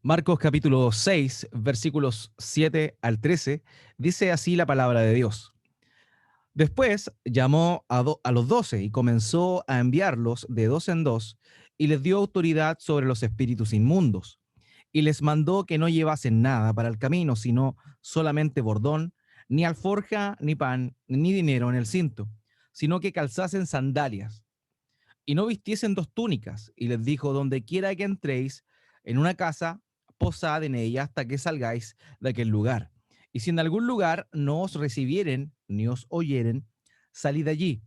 Marcos capítulo 6, versículos 7 al 13, dice así la palabra de Dios. Después llamó a los 12 y comenzó a enviarlos de dos en dos y les dio autoridad sobre los espíritus inmundos y les mandó que no llevasen nada para el camino, sino solamente bordón, ni alforja, ni pan, ni dinero en el cinto, sino que calzasen sandalias y no vistiesen dos túnicas. Y les dijo, donde quiera que entréis en una casa, posad en ella hasta que salgáis de aquel lugar. Y si en algún lugar no os recibieren ni os oyeren, salid de allí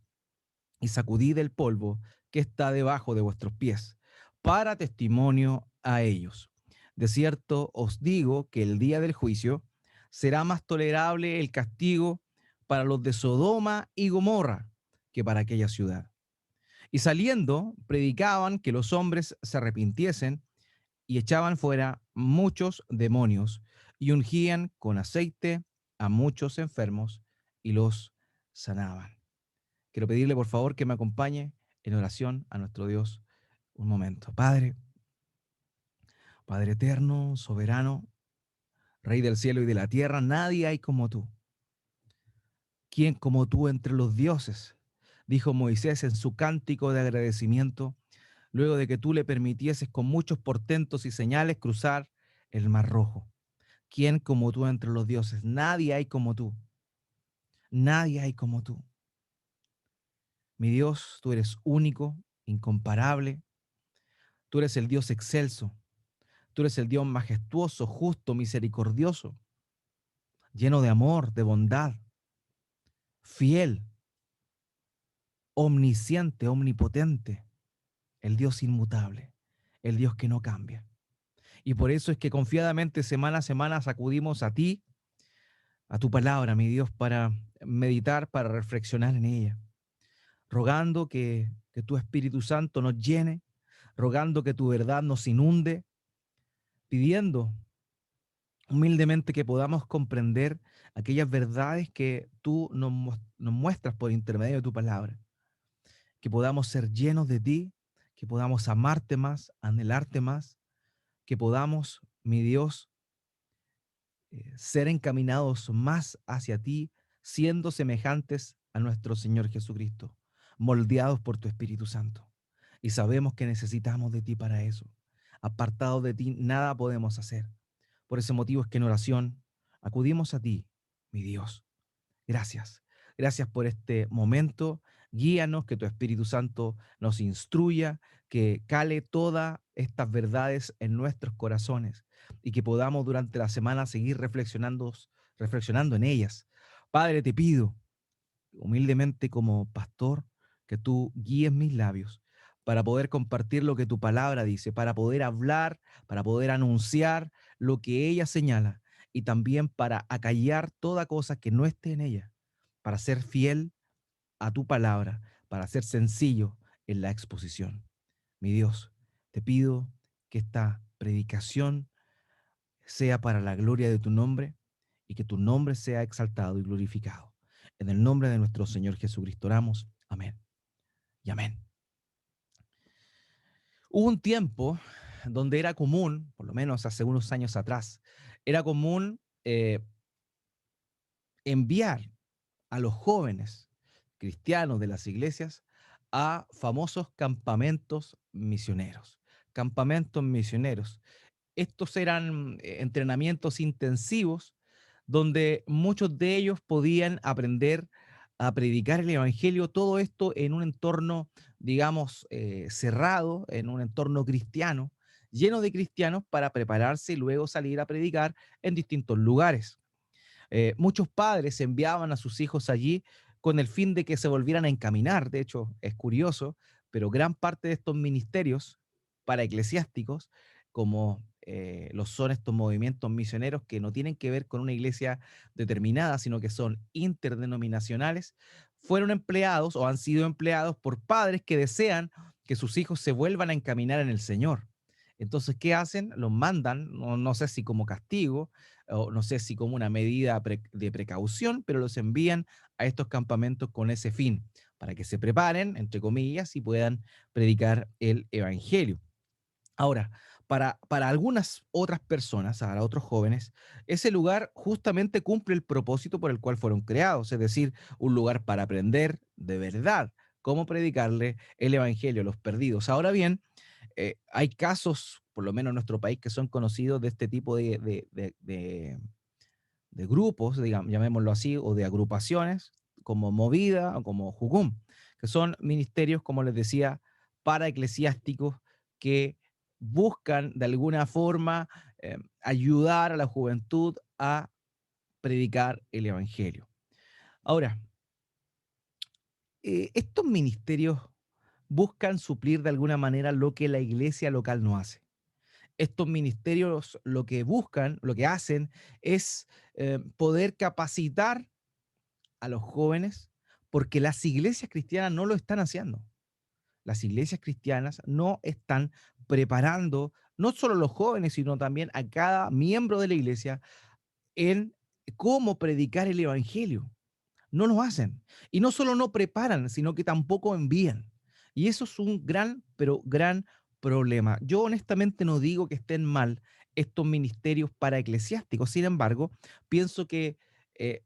y sacudid el polvo que está debajo de vuestros pies, para testimonio a ellos. De cierto os digo que el día del juicio será más tolerable el castigo para los de Sodoma y Gomorra que para aquella ciudad. Y saliendo, predicaban que los hombres se arrepintiesen y echaban fuera muchos demonios y ungían con aceite a muchos enfermos y los sanaban. Quiero pedirle por favor que me acompañe en oración a nuestro Dios un momento. Padre, Padre eterno, soberano, Rey del cielo y de la tierra, nadie hay como tú. ¿Quién como tú entre los dioses? Dijo Moisés en su cántico de agradecimiento luego de que tú le permitieses con muchos portentos y señales cruzar el Mar Rojo. ¿Quién como tú entre los dioses? Nadie hay como tú. Nadie hay como tú. Mi Dios, tú eres único, incomparable. Tú eres el Dios excelso. Tú eres el Dios majestuoso, justo, misericordioso, lleno de amor, de bondad, fiel, omnisciente, omnipotente, el Dios inmutable, el Dios que no cambia. Y por eso es que confiadamente semana a semana acudimos a ti, a tu palabra, mi Dios, para meditar, para reflexionar en ella, rogando que tu Espíritu Santo nos llene, rogando que tu verdad nos inunde, pidiendo humildemente que podamos comprender aquellas verdades que tú nos muestras por intermedio de tu palabra, que podamos ser llenos de ti, que podamos amarte más, anhelarte más, que podamos, mi Dios, ser encaminados más hacia ti, siendo semejantes a nuestro Señor Jesucristo, moldeados por tu Espíritu Santo. Y sabemos que necesitamos de ti para eso. Apartados de ti, nada podemos hacer. Por ese motivo es que en oración acudimos a ti, mi Dios. Gracias. Gracias por este momento. Guíanos, que tu Espíritu Santo nos instruya, que cale todas estas verdades en nuestros corazones y que podamos durante la semana seguir reflexionando en ellas. Padre, te pido humildemente como pastor que tú guíes mis labios para poder compartir lo que tu palabra dice, para poder hablar, para poder anunciar lo que ella señala y también para acallar toda cosa que no esté en ella, para ser fiel a tu palabra, para ser sencillo en la exposición. Mi Dios, te pido que esta predicación sea para la gloria de tu nombre y que tu nombre sea exaltado y glorificado. En el nombre de nuestro Señor Jesucristo oramos. Amén y amén. Hubo un tiempo donde era común, por lo menos hace unos años atrás, era común enviar a los jóvenes cristianos de las iglesias a famosos campamentos misioneros. Campamentos misioneros. Estos eran entrenamientos intensivos donde muchos de ellos podían aprender a predicar el evangelio, todo esto en un entorno, digamos, cerrado, en un entorno cristiano, lleno de cristianos para prepararse y luego salir a predicar en distintos lugares. Muchos padres enviaban a sus hijos allí con el fin de que se volvieran a encaminar. De hecho, es curioso, pero gran parte de estos ministerios para eclesiásticos, como lo son estos movimientos misioneros que no tienen que ver con una iglesia determinada, sino que son interdenominacionales, fueron empleados o han sido empleados por padres que desean que sus hijos se vuelvan a encaminar en el Señor. Entonces, ¿qué hacen? Los mandan, no sé si como castigo, o no sé si como una medida de precaución, pero los envían a estos campamentos con ese fin, para que se preparen, entre comillas, y puedan predicar el Evangelio. Ahora, Para algunas otras personas, para otros jóvenes, ese lugar justamente cumple el propósito por el cual fueron creados, es decir, un lugar para aprender de verdad cómo predicarle el evangelio a los perdidos. Ahora bien, hay casos, por lo menos en nuestro país, que son conocidos de este tipo de grupos, digamos, llamémoslo así, o de agrupaciones, como Movida o como Jucum, que son ministerios, como les decía, para eclesiásticos que buscan de alguna forma ayudar a la juventud a predicar el evangelio. Ahora, estos ministerios buscan suplir de alguna manera lo que la iglesia local no hace. Estos ministerios lo que buscan, lo que hacen es poder capacitar a los jóvenes porque las iglesias cristianas no lo están haciendo. Las iglesias cristianas no están preparando no solo a los jóvenes, sino también a cada miembro de la iglesia en cómo predicar el evangelio. No lo hacen. Y no solo no preparan, sino que tampoco envían. Y eso es un gran, pero gran problema. Yo honestamente no digo que estén mal estos ministerios para eclesiásticos. Sin embargo, pienso que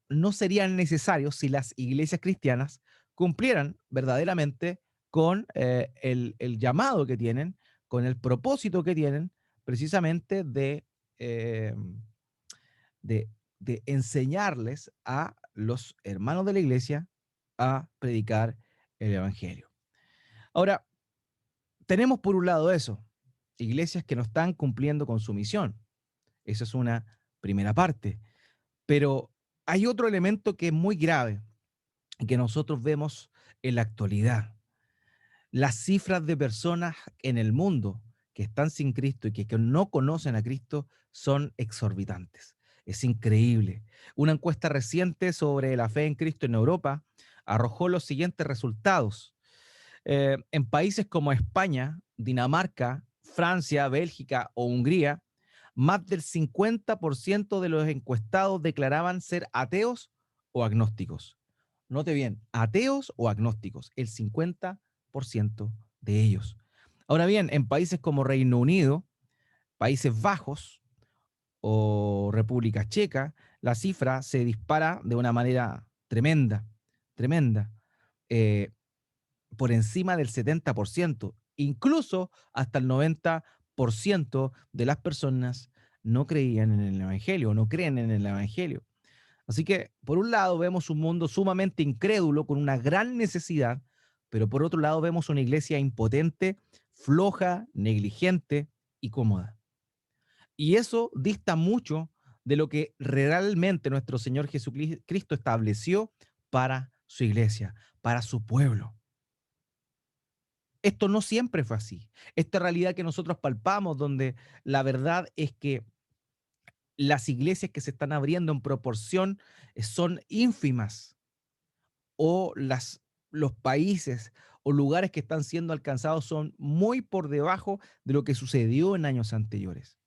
no serían necesarios si las iglesias cristianas cumplieran verdaderamente con el llamado que tienen, con el propósito que tienen, precisamente eh, de, de enseñarles a los hermanos de la iglesia a predicar el evangelio. Ahora, tenemos por un lado eso, iglesias que no están cumpliendo con su misión. Esa es una primera parte. Pero hay otro elemento que es muy grave y que nosotros vemos en la actualidad. Las cifras de personas en el mundo que están sin Cristo y que no conocen a Cristo son exorbitantes. Es increíble. Una encuesta reciente sobre la fe en Cristo en Europa arrojó los siguientes resultados. En países como España, Dinamarca, Francia, Bélgica o Hungría, más del 50% de los encuestados declaraban ser ateos o agnósticos. Note bien, ateos o agnósticos, el 50% de ellos. Ahora bien, en países como Reino Unido, Países Bajos o República Checa, la cifra se dispara de una manera tremenda, tremenda. Eh, por encima del 70%, incluso hasta el 90% de las personas no creían en el Evangelio, no creen en el Evangelio. Así que, por un lado, vemos un mundo sumamente incrédulo, con una gran necesidad, pero por otro lado, vemos una iglesia impotente, floja, negligente y cómoda. Y eso dista mucho de lo que realmente nuestro Señor Jesucristo estableció para su iglesia, para su pueblo. Esto no siempre fue así. Esta realidad que nosotros palpamos, donde la verdad es que las iglesias que se están abriendo en proporción son ínfimas, o los países o lugares que están siendo alcanzados son muy por debajo de lo que sucedió en años anteriores.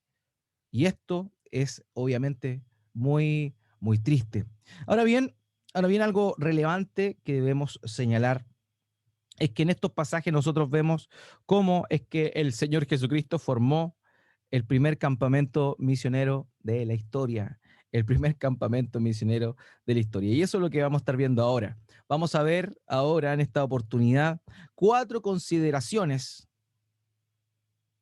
Y esto es obviamente muy, muy triste. Ahora bien, ahora bien, algo relevante que debemos señalar es que en estos pasajes nosotros vemos cómo es que el Señor Jesucristo formó el primer campamento misionero de la historia, el primer campamento misionero de la historia. Y eso es lo que vamos a estar viendo ahora. Vamos a ver ahora en esta oportunidad cuatro consideraciones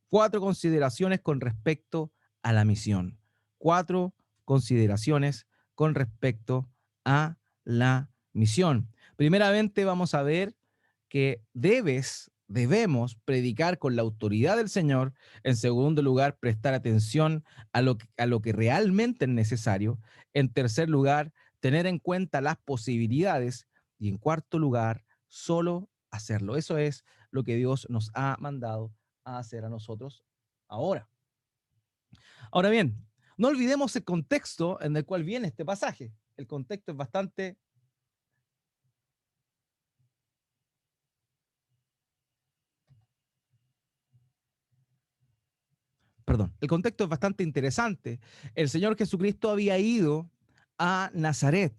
con respecto a la misión. Cuatro consideraciones con respecto a la misión. Primeramente vamos a ver que debemos predicar con la autoridad del Señor. En segundo lugar, prestar atención a lo que realmente es necesario. En tercer lugar, tener en cuenta las posibilidades. Y en cuarto lugar, solo hacerlo. Eso es lo que Dios nos ha mandado a hacer a nosotros ahora. Ahora bien, no olvidemos el contexto en el cual viene este pasaje. El contexto es bastante, perdón, el contexto es bastante interesante. El Señor Jesucristo había ido a Nazaret,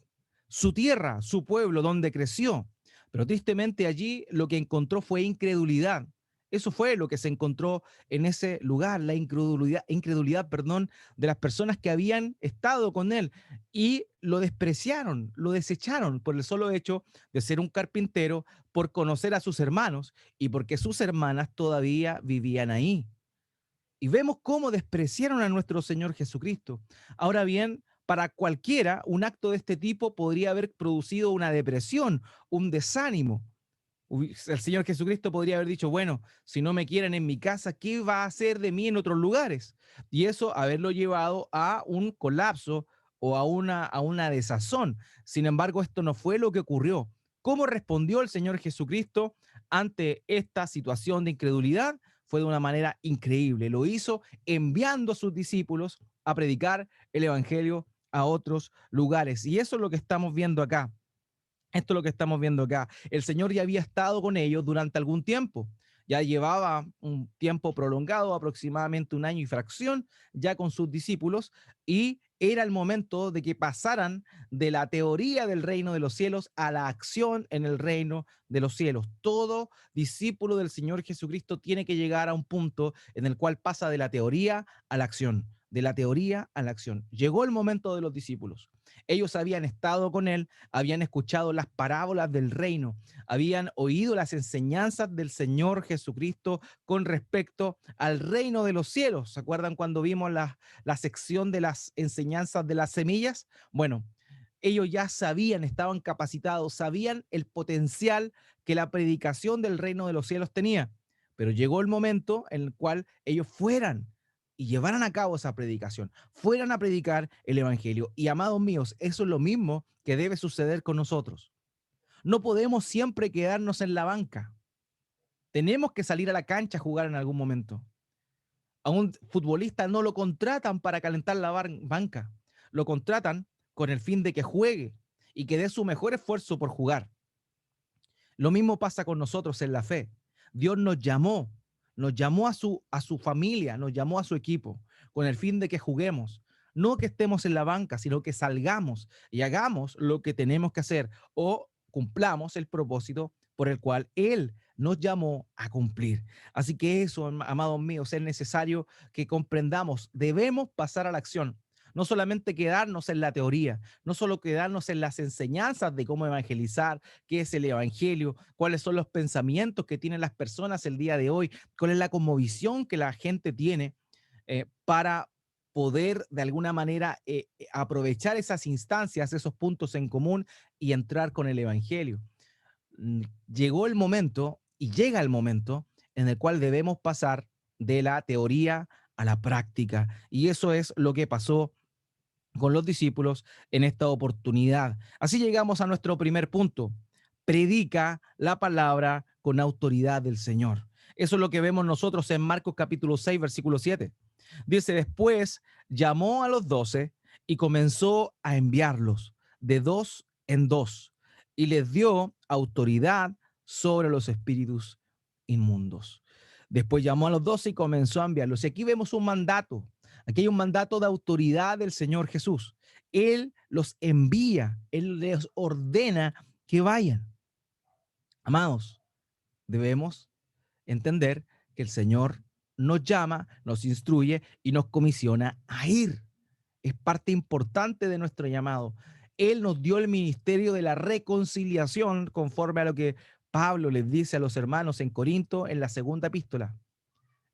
su tierra, su pueblo, donde creció. Pero tristemente allí lo que encontró fue incredulidad Eso fue lo que se encontró en ese lugar, la incredulidad, perdón, de las personas que habían estado con él y lo despreciaron, lo desecharon por el solo hecho de ser un carpintero, por conocer a sus hermanos y porque sus hermanas todavía vivían ahí. Y vemos cómo despreciaron a nuestro Señor Jesucristo. Ahora bien, para cualquiera, un acto de este tipo podría haber producido una depresión, un desánimo. El Señor Jesucristo podría haber dicho, bueno, si no me quieren en mi casa, ¿qué va a hacer de mí en otros lugares? Y eso haberlo llevado a un colapso o a una desazón. Sin embargo, esto no fue lo que ocurrió. ¿Cómo respondió el Señor Jesucristo ante esta situación de incredulidad? Fue de una manera increíble. Lo hizo enviando a sus discípulos a predicar el Evangelio a otros lugares. Y eso es lo que estamos viendo acá. Esto es lo que estamos viendo acá. El Señor ya había estado con ellos durante algún tiempo. Ya llevaba un tiempo prolongado, aproximadamente un año y fracción, ya con sus discípulos, y era el momento de que pasaran de la teoría del reino de los cielos a la acción en el reino de los cielos. Todo discípulo del Señor Jesucristo tiene que llegar a un punto en el cual pasa de la teoría a la acción, de la teoría a la acción. Llegó el momento de los discípulos. Ellos habían estado con él, habían escuchado las parábolas del reino, habían oído las enseñanzas del Señor Jesucristo con respecto al reino de los cielos. ¿Se acuerdan cuando vimos la sección de las enseñanzas de las semillas? Bueno, ellos ya sabían, estaban capacitados, sabían el potencial que la predicación del reino de los cielos tenía, pero llegó el momento en el cual ellos fueran y llevaran a cabo esa predicación, fueran a predicar el Evangelio. Y amados míos, eso es lo mismo que debe suceder con nosotros. No podemos siempre quedarnos en la banca. Tenemos que salir a la cancha a jugar en algún momento. A un futbolista no lo contratan para calentar la banca, lo contratan con el fin de que juegue y que dé su mejor esfuerzo por jugar. Lo mismo pasa con nosotros en la fe. Dios nos llamó a su familia, nos llamó a su equipo, con el fin de que juguemos. No que estemos en la banca, sino que salgamos y hagamos lo que tenemos que hacer o cumplamos el propósito por el cual Él nos llamó a cumplir. Así que eso, amados míos, es necesario que comprendamos. Debemos pasar a la acción. No solamente quedarnos en la teoría, no solo quedarnos en las enseñanzas de cómo evangelizar, qué es el evangelio, cuáles son los pensamientos que tienen las personas el día de hoy, cuál es la conmovisión que la gente tiene para poder de alguna manera aprovechar esas instancias, esos puntos en común y entrar con el evangelio. Llegó el momento y llega el momento en el cual debemos pasar de la teoría a la práctica. Y eso es lo que pasó con los discípulos en esta oportunidad. Así llegamos a nuestro primer punto. Predica la palabra con autoridad del Señor. Eso es lo que vemos nosotros en Marcos capítulo 6, versículo 7. Dice, después llamó a los 12 y comenzó a enviarlos de dos en dos y les dio autoridad sobre los espíritus inmundos. Después llamó a los 12 y comenzó a enviarlos. Y aquí vemos un mandato. Aquí hay un mandato de autoridad del Señor Jesús. Él los envía, Él les ordena que vayan. Amados, debemos entender que el Señor nos llama, nos instruye y nos comisiona a ir. Es parte importante de nuestro llamado. Él nos dio el ministerio de la reconciliación conforme a lo que Pablo les dice a los hermanos en Corinto en la segunda epístola.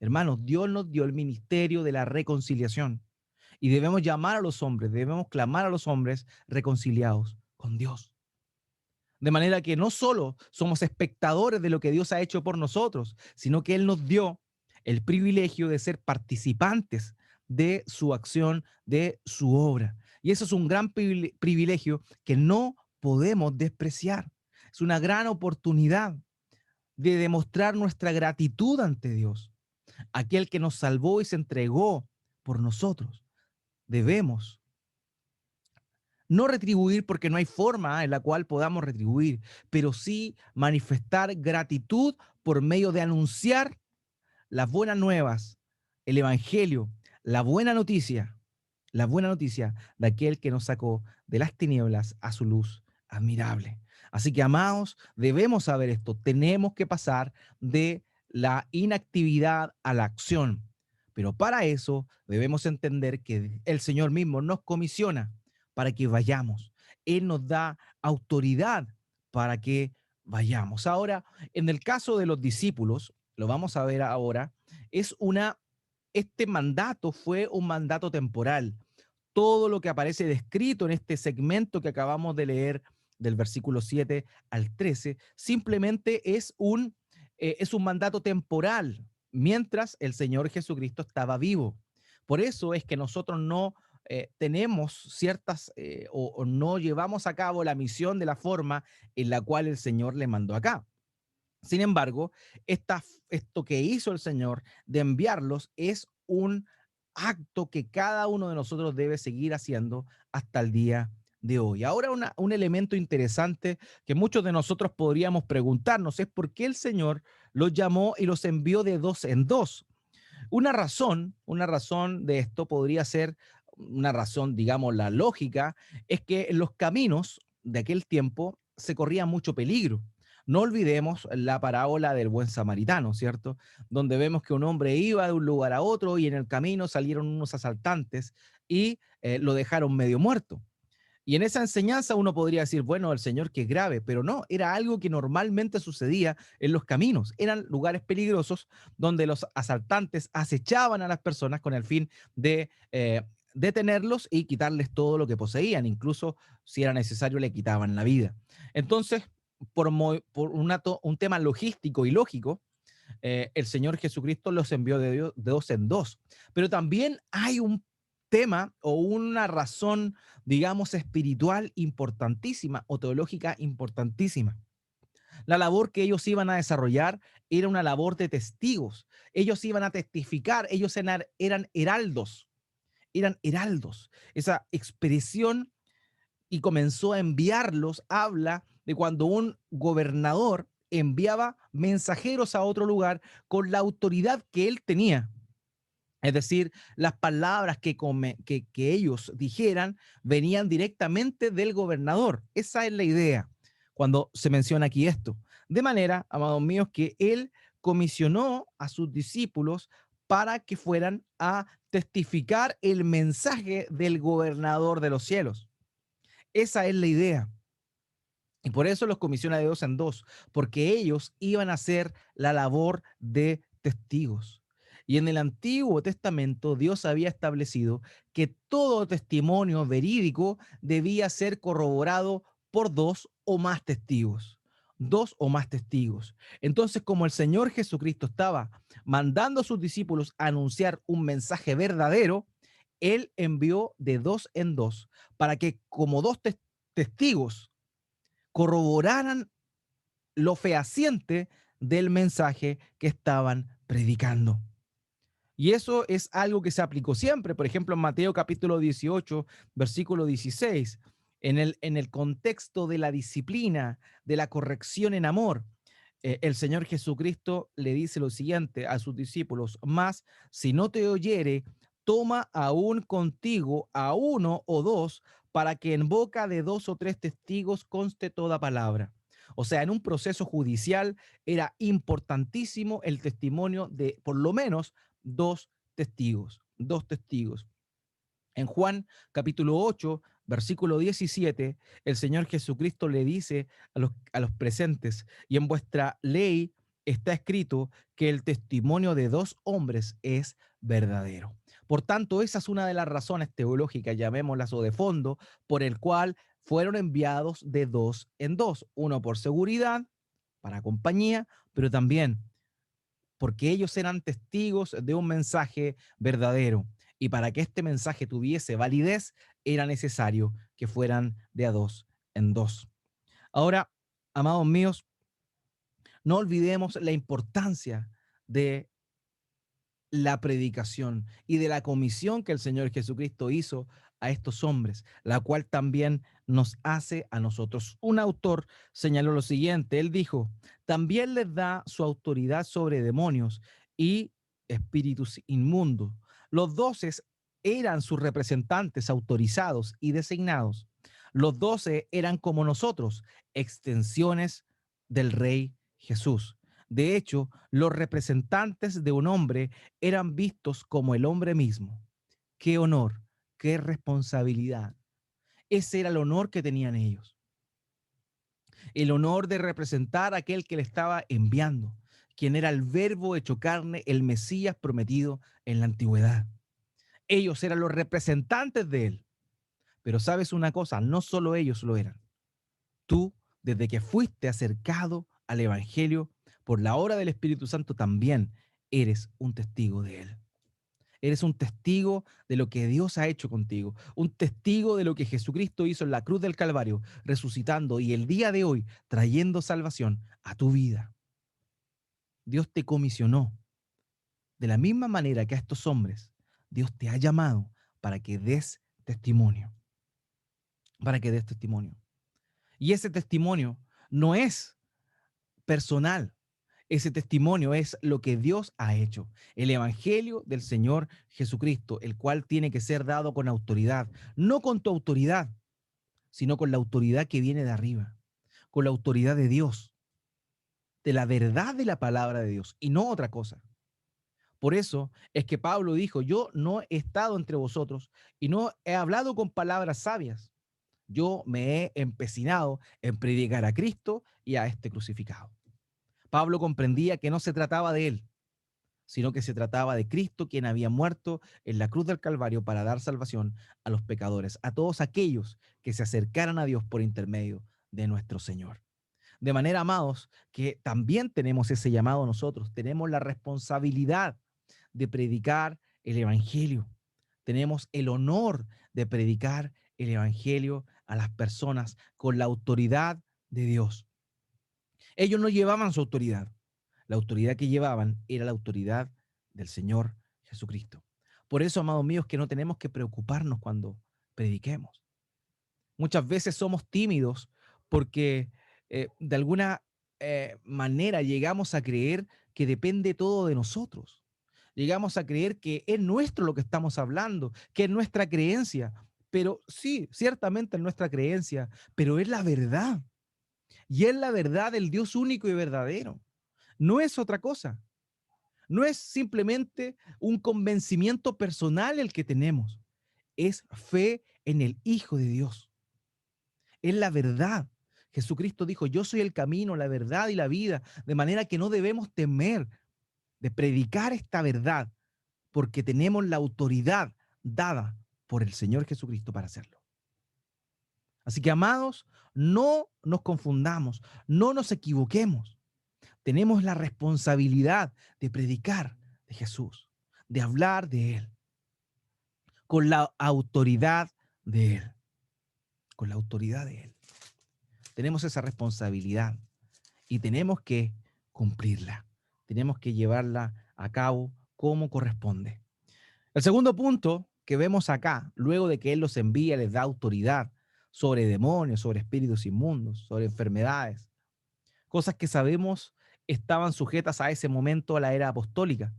Hermanos, Dios nos dio el ministerio de la reconciliación y debemos llamar a los hombres, debemos clamar a los hombres reconciliados con Dios. De manera que no solo somos espectadores de lo que Dios ha hecho por nosotros, sino que Él nos dio el privilegio de ser participantes de su acción, de su obra. Y eso es un gran privilegio que no podemos despreciar. Es una gran oportunidad de demostrar nuestra gratitud ante Dios, aquel que nos salvó y se entregó por nosotros. Debemos no retribuir porque no hay forma en la cual podamos retribuir, pero sí manifestar gratitud por medio de anunciar las buenas nuevas, el evangelio, la buena noticia de aquel que nos sacó de las tinieblas a su luz admirable. Así que, amados, debemos saber esto. Tenemos que pasar de la inactividad a la acción. Pero para eso debemos entender que el Señor mismo nos comisiona para que vayamos. Él nos da autoridad para que vayamos. Ahora, en el caso de los discípulos, lo vamos a ver ahora, es este mandato fue un mandato temporal. Todo lo que aparece descrito en este segmento que acabamos de leer del versículo 7 al 13 simplemente es un mandato temporal mientras el Señor Jesucristo estaba vivo. Por eso es que nosotros no tenemos ciertas o no llevamos a cabo la misión de la forma en la cual el Señor le mandó acá. Sin embargo, esto que hizo el Señor de enviarlos es un acto que cada uno de nosotros debe seguir haciendo hasta el día de hoy. Ahora, un elemento interesante que muchos de nosotros podríamos preguntarnos es por qué el Señor los llamó y los envió de dos en dos. Una razón de esto podría ser una razón, digamos, la lógica, es que en los caminos de aquel tiempo se corría mucho peligro. No olvidemos la parábola del buen samaritano, ¿cierto? Donde vemos que un hombre iba de un lugar a otro y en el camino salieron unos asaltantes y lo dejaron medio muerto. Y en esa enseñanza uno podría decir, bueno, el Señor que es grave, pero no, era algo que normalmente sucedía en los caminos. Eran lugares peligrosos donde los asaltantes acechaban a las personas con el fin de detenerlos y quitarles todo lo que poseían. Incluso si era necesario le quitaban la vida. Entonces, por un tema logístico y lógico, el Señor Jesucristo los envió de dos en dos. Pero también hay un tema o una razón, digamos, espiritual importantísima o teológica importantísima. La labor que ellos iban a desarrollar era una labor de testigos. Ellos iban a testificar, ellos eran heraldos, eran heraldos. Esa expresión y comenzó a enviarlos, habla de cuando un gobernador enviaba mensajeros a otro lugar con la autoridad que él tenía. Es decir, las palabras que ellos dijeran venían directamente del gobernador. Esa es la idea cuando se menciona aquí esto. De manera, amados míos, que él comisionó a sus discípulos para que fueran a testificar el mensaje del gobernador de los cielos. Esa es la idea. Y por eso los comisiona de dos en dos, porque ellos iban a hacer la labor de testigos. Y en el Antiguo Testamento Dios había establecido que todo testimonio verídico debía ser corroborado por dos o más testigos. Dos o más testigos. Entonces, como el Señor Jesucristo estaba mandando a sus discípulos a anunciar un mensaje verdadero, Él envió de dos en dos para que como dos testigos corroboraran lo fehaciente del mensaje que estaban predicando. Y eso es algo que se aplicó siempre. Por ejemplo, en Mateo capítulo 18, versículo 16, en el contexto de la disciplina, de la corrección en amor, el Señor Jesucristo le dice lo siguiente a sus discípulos, más si no te oyere, toma aún contigo a uno o dos para que en boca de dos o tres testigos conste toda palabra. O sea, en un proceso judicial era importantísimo el testimonio de por lo menos dos testigos, dos testigos. En Juan capítulo 8, versículo 17, el Señor Jesucristo le dice a los presentes, y en vuestra ley está escrito que el testimonio de dos hombres es verdadero. Por tanto, esa es una de las razones teológicas, llamémoslas o de fondo, por el cual fueron enviados de dos en dos, uno por seguridad, para compañía, pero también porque ellos eran testigos de un mensaje verdadero. Y para que este mensaje tuviese validez, era necesario que fueran de a dos en dos. Ahora, amados míos, no olvidemos la importancia de la predicación y de la comisión que el Señor Jesucristo hizo a estos hombres, la cual también nos hace a nosotros. Un autor señaló lo siguiente, él dijo, también les da su autoridad sobre demonios y espíritus inmundos. Los 12 eran sus representantes autorizados y designados. Los 12 eran como nosotros, extensiones del Rey Jesús. De hecho, los representantes de un hombre eran vistos como el hombre mismo. Qué honor, qué responsabilidad. Ese era el honor que tenían ellos. El honor de representar a aquel que le estaba enviando, quien era el verbo hecho carne, el Mesías prometido en la antigüedad. Ellos eran los representantes de él. Pero sabes una cosa, no solo ellos lo eran. Tú, desde que fuiste acercado al Evangelio por la obra del Espíritu Santo, también eres un testigo de él. Eres un testigo de lo que Dios ha hecho contigo, un testigo de lo que Jesucristo hizo en la cruz del Calvario, resucitando y el día de hoy trayendo salvación a tu vida. Dios te comisionó de la misma manera que a estos hombres. Dios te ha llamado para que des testimonio, para que des testimonio. Y ese testimonio no es personal. Ese testimonio es lo que Dios ha hecho, el Evangelio del Señor Jesucristo, el cual tiene que ser dado con autoridad, no con tu autoridad, sino con la autoridad que viene de arriba, con la autoridad de Dios, de la verdad de la palabra de Dios y no otra cosa. Por eso es que Pablo dijo, yo no he estado entre vosotros y no he hablado con palabras sabias. Yo me he empecinado en predicar a Cristo y a este crucificado. Pablo comprendía que no se trataba de él, sino que se trataba de Cristo, quien había muerto en la cruz del Calvario para dar salvación a los pecadores, a todos aquellos que se acercaran a Dios por intermedio de nuestro Señor. De manera, amados, que también tenemos ese llamado nosotros, tenemos la responsabilidad de predicar el Evangelio, tenemos el honor de predicar el Evangelio a las personas con la autoridad de Dios. Ellos no llevaban su autoridad. La autoridad que llevaban era la autoridad del Señor Jesucristo. Por eso, amados míos, que no tenemos que preocuparnos cuando prediquemos. Muchas veces somos tímidos porque de alguna manera llegamos a creer que depende todo de nosotros. Llegamos a creer que es nuestro lo que estamos hablando, que es nuestra creencia. Pero sí, ciertamente es nuestra creencia, pero es la verdad. Y es la verdad del Dios único y verdadero. No es otra cosa. No es simplemente un convencimiento personal el que tenemos. Es fe en el Hijo de Dios. Es la verdad. Jesucristo dijo, yo soy el camino, la verdad y la vida. De manera que no debemos temer de predicar esta verdad porque tenemos la autoridad dada por el Señor Jesucristo para hacerlo. Así que, amados, no nos confundamos, no nos equivoquemos. Tenemos la responsabilidad de predicar de Jesús, de hablar de Él, con la autoridad de Él, con la autoridad de Él. Tenemos esa responsabilidad y tenemos que cumplirla. Tenemos que llevarla a cabo como corresponde. El segundo punto que vemos acá, luego de que Él los envía, les da autoridad sobre demonios, sobre espíritus inmundos, sobre enfermedades, cosas que sabemos estaban sujetas a ese momento a la era apostólica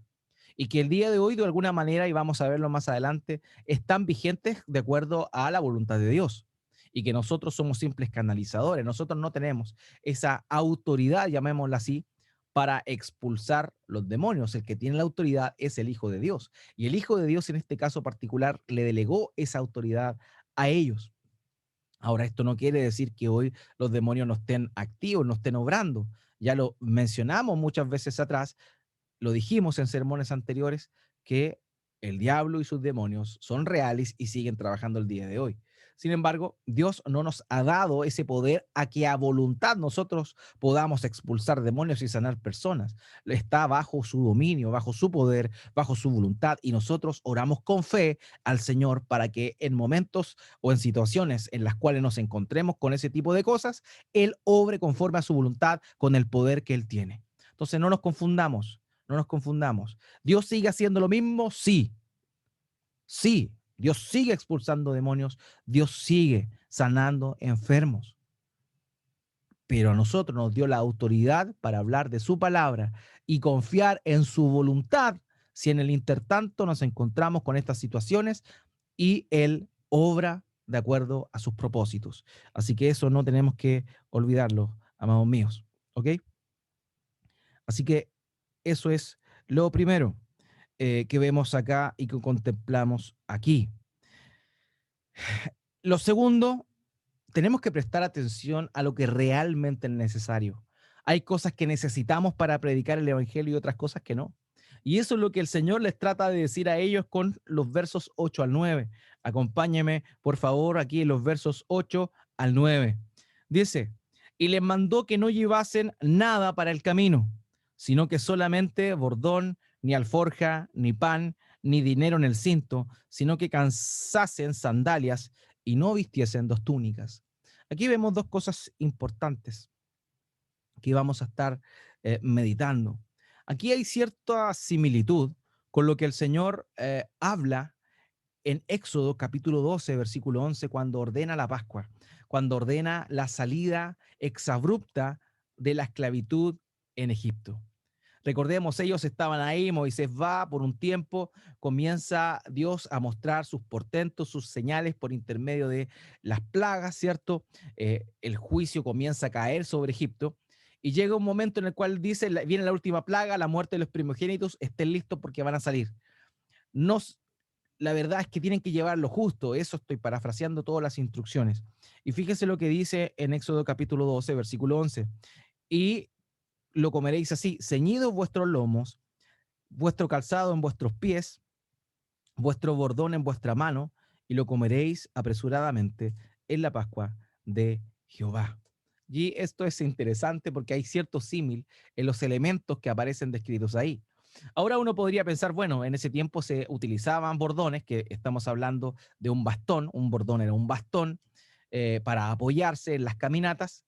y que el día de hoy de alguna manera, y vamos a verlo más adelante, están vigentes de acuerdo a la voluntad de Dios y que nosotros somos simples canalizadores, nosotros no tenemos esa autoridad, llamémosla así, para expulsar los demonios. El que tiene la autoridad es el Hijo de Dios y el Hijo de Dios en este caso particular le delegó esa autoridad a ellos. Ahora, esto no quiere decir que hoy los demonios no estén activos, no estén obrando. Ya lo mencionamos muchas veces atrás, lo dijimos en sermones anteriores, que el diablo y sus demonios son reales y siguen trabajando el día de hoy. Sin embargo, Dios no nos ha dado ese poder a que a voluntad nosotros podamos expulsar demonios y sanar personas. Está bajo su dominio, bajo su poder, bajo su voluntad y nosotros oramos con fe al Señor para que en momentos o en situaciones en las cuales nos encontremos con ese tipo de cosas, Él obre conforme a su voluntad con el poder que Él tiene. Entonces no nos confundamos, no nos confundamos. ¿Dios sigue haciendo lo mismo? Sí, sí. Dios sigue expulsando demonios, Dios sigue sanando enfermos. Pero a nosotros nos dio la autoridad para hablar de su palabra y confiar en su voluntad si en el intertanto nos encontramos con estas situaciones y Él obra de acuerdo a sus propósitos. Así que eso no tenemos que olvidarlo, amados míos. ¿Ok? Así que eso es lo primero que vemos acá y que contemplamos aquí. Lo segundo, tenemos que prestar atención a lo que realmente es necesario. Hay cosas que necesitamos para predicar el Evangelio y otras cosas que no. Y eso es lo que el Señor les trata de decir a ellos con los versos 8 al 9. Acompáñeme, por favor, aquí en los versos 8 al 9. Dice, y les mandó que no llevasen nada para el camino, sino que solamente bordón, ni alforja, ni pan, ni dinero en el cinto, sino que cansasen sandalias y no vistiesen dos túnicas. Aquí vemos dos cosas importantes que vamos a estar meditando. Aquí hay cierta similitud con lo que el Señor habla en Éxodo capítulo 12, versículo 11, cuando ordena la Pascua, cuando ordena la salida exabrupta de la esclavitud en Egipto. Recordemos, ellos estaban ahí, Moisés va por un tiempo, comienza Dios a mostrar sus portentos, sus señales por intermedio de las plagas, ¿cierto? El juicio comienza a caer sobre Egipto y llega un momento en el cual dice, viene la última plaga, la muerte de los primogénitos, estén listos porque van a salir. Nos, la verdad es que tienen que llevar lo justo, eso estoy parafraseando todas las instrucciones. Y fíjese lo que dice en Éxodo capítulo 12, versículo 11. Y lo comeréis así, ceñidos vuestros lomos, vuestro calzado en vuestros pies, vuestro bordón en vuestra mano, y lo comeréis apresuradamente en la Pascua de Jehová. Y esto es interesante porque hay cierto símil en los elementos que aparecen descritos ahí. Ahora uno podría pensar, bueno, en ese tiempo se utilizaban bordones, que estamos hablando de un bastón, un bordón era un bastón para apoyarse en las caminatas.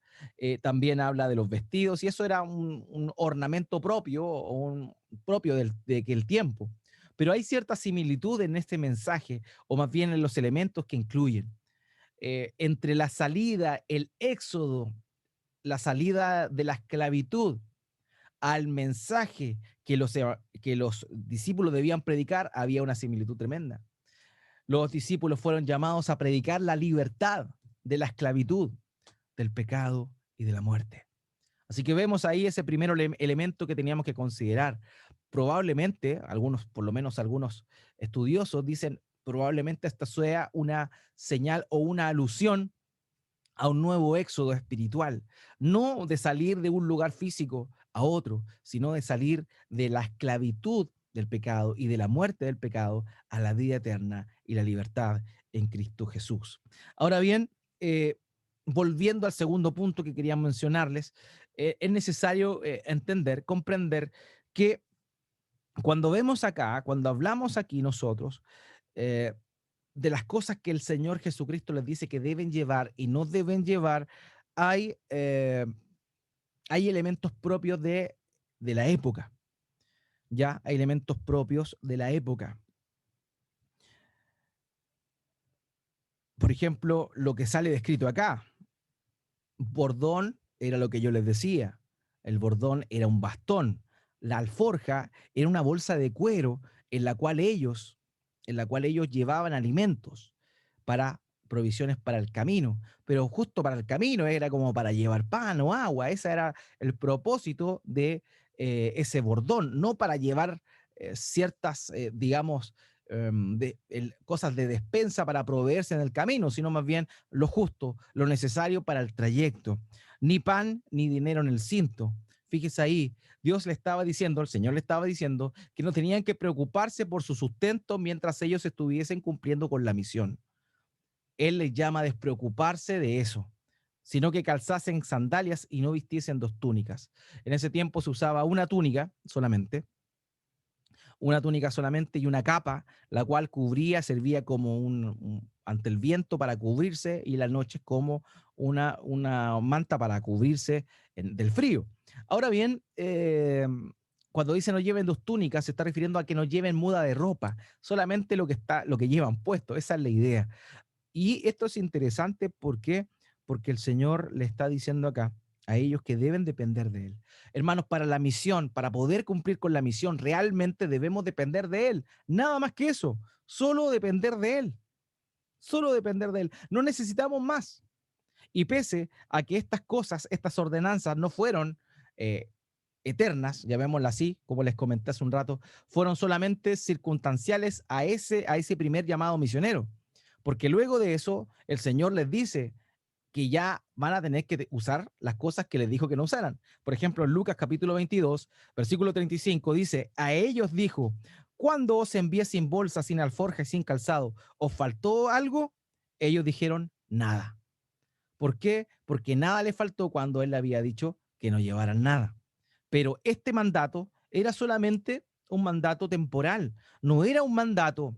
También habla de los vestidos y eso era un ornamento propio o un propio de que el tiempo. Pero hay cierta similitud en este mensaje, o más bien en los elementos que incluyen. Entre la salida, el éxodo, la salida de la esclavitud al mensaje que los discípulos debían predicar, había una similitud tremenda. Los discípulos fueron llamados a predicar la libertad de la esclavitud, del pecado y de la muerte. Así que vemos ahí ese primer elemento que teníamos que considerar. Probablemente, algunos, por lo menos algunos estudiosos dicen, probablemente esta sea una señal o una alusión a un nuevo éxodo espiritual, no de salir de un lugar físico a otro, sino de salir de la esclavitud del pecado y de la muerte del pecado a la vida eterna y la libertad en Cristo Jesús. Ahora bien, volviendo al segundo punto que quería mencionarles, es necesario entender, comprender que cuando vemos acá, cuando hablamos aquí nosotros, eh, de las cosas que el Señor Jesucristo les dice que deben llevar y no deben llevar, hay, eh, hay elementos propios de la época, ¿ya? Hay elementos propios de la época. Por ejemplo, lo que sale descrito acá, bordón era lo que yo les decía, el bordón era un bastón, la alforja era una bolsa de cuero en la cual ellos llevaban alimentos para provisiones para el camino, pero justo para el camino era como para llevar pan o agua, ese era el propósito de ese bordón, no para llevar ciertas, digamos, cosas de despensa para proveerse en el camino, sino más bien lo justo, lo necesario para el trayecto. Ni pan ni dinero en el cinto. Fíjese ahí, Dios le estaba diciendo, el Señor le estaba diciendo que no tenían que preocuparse por su sustento mientras ellos estuviesen cumpliendo con la misión. Él les llama a despreocuparse de eso, sino que calzasen sandalias y no vistiesen dos túnicas. En ese tiempo se usaba una túnica solamente y una capa, la cual cubría, servía como ante el viento para cubrirse y la noche como una manta para cubrirse del frío. Ahora bien, cuando dice no lleven dos túnicas, se está refiriendo a que no lleven muda de ropa, solamente lo que llevan puesto, esa es la idea. Y esto es interesante porque el Señor le está diciendo acá a ellos que deben depender de Él. Hermanos, para la misión, para poder cumplir con la misión, realmente debemos depender de Él. Nada más que eso, solo depender de Él, solo depender de Él. No necesitamos más. Y pese a que estas cosas, estas ordenanzas no fueron eh, eternas, llamémosla así, como les comenté hace un rato, fueron solamente circunstanciales a ese primer llamado misionero. Porque luego de eso, el Señor les dice que ya van a tener que usar las cosas que les dijo que no usaran. Por ejemplo, en Lucas capítulo 22, versículo 35, dice, a ellos dijo, cuando os envié sin bolsa, sin alforja y sin calzado, ¿os faltó algo? Ellos dijeron, nada. ¿Por qué? Porque nada le faltó cuando él le había dicho que no llevaran nada. Pero este mandato era solamente un mandato temporal, no era un mandato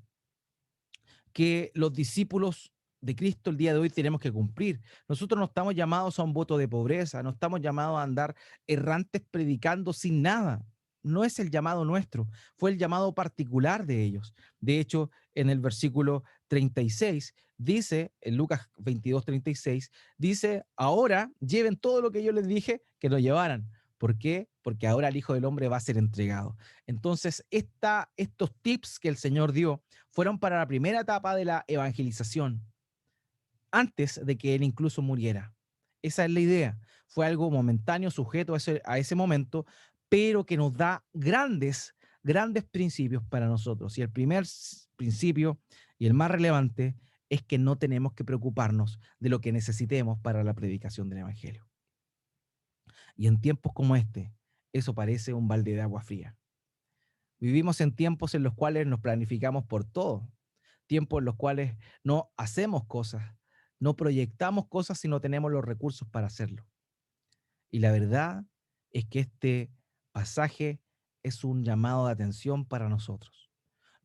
que los discípulos de Cristo el día de hoy tenemos que cumplir. Nosotros no estamos llamados a un voto de pobreza, no estamos llamados a andar errantes predicando sin nada. No es el llamado nuestro, fue el llamado particular de ellos. De hecho, en el versículo 36 dice, en Lucas 22:36, dice, ahora lleven todo lo que yo les dije que lo llevaran. ¿Por qué? Porque ahora el Hijo del Hombre va a ser entregado. Entonces, estos tips que el Señor dio fueron para la primera etapa de la evangelización, antes de que él incluso muriera. Esa es la idea. Fue algo momentáneo, sujeto a ese momento, pero que nos da grandes principios para nosotros. Y el primer principio y el más relevante es que no tenemos que preocuparnos de lo que necesitemos para la predicación del Evangelio. Y en tiempos como este, eso parece un balde de agua fría. Vivimos en tiempos en los cuales nos planificamos por todo, tiempos en los cuales no hacemos cosas, no proyectamos cosas si no tenemos los recursos para hacerlo. Y la verdad es que este pasaje es un llamado de atención para nosotros.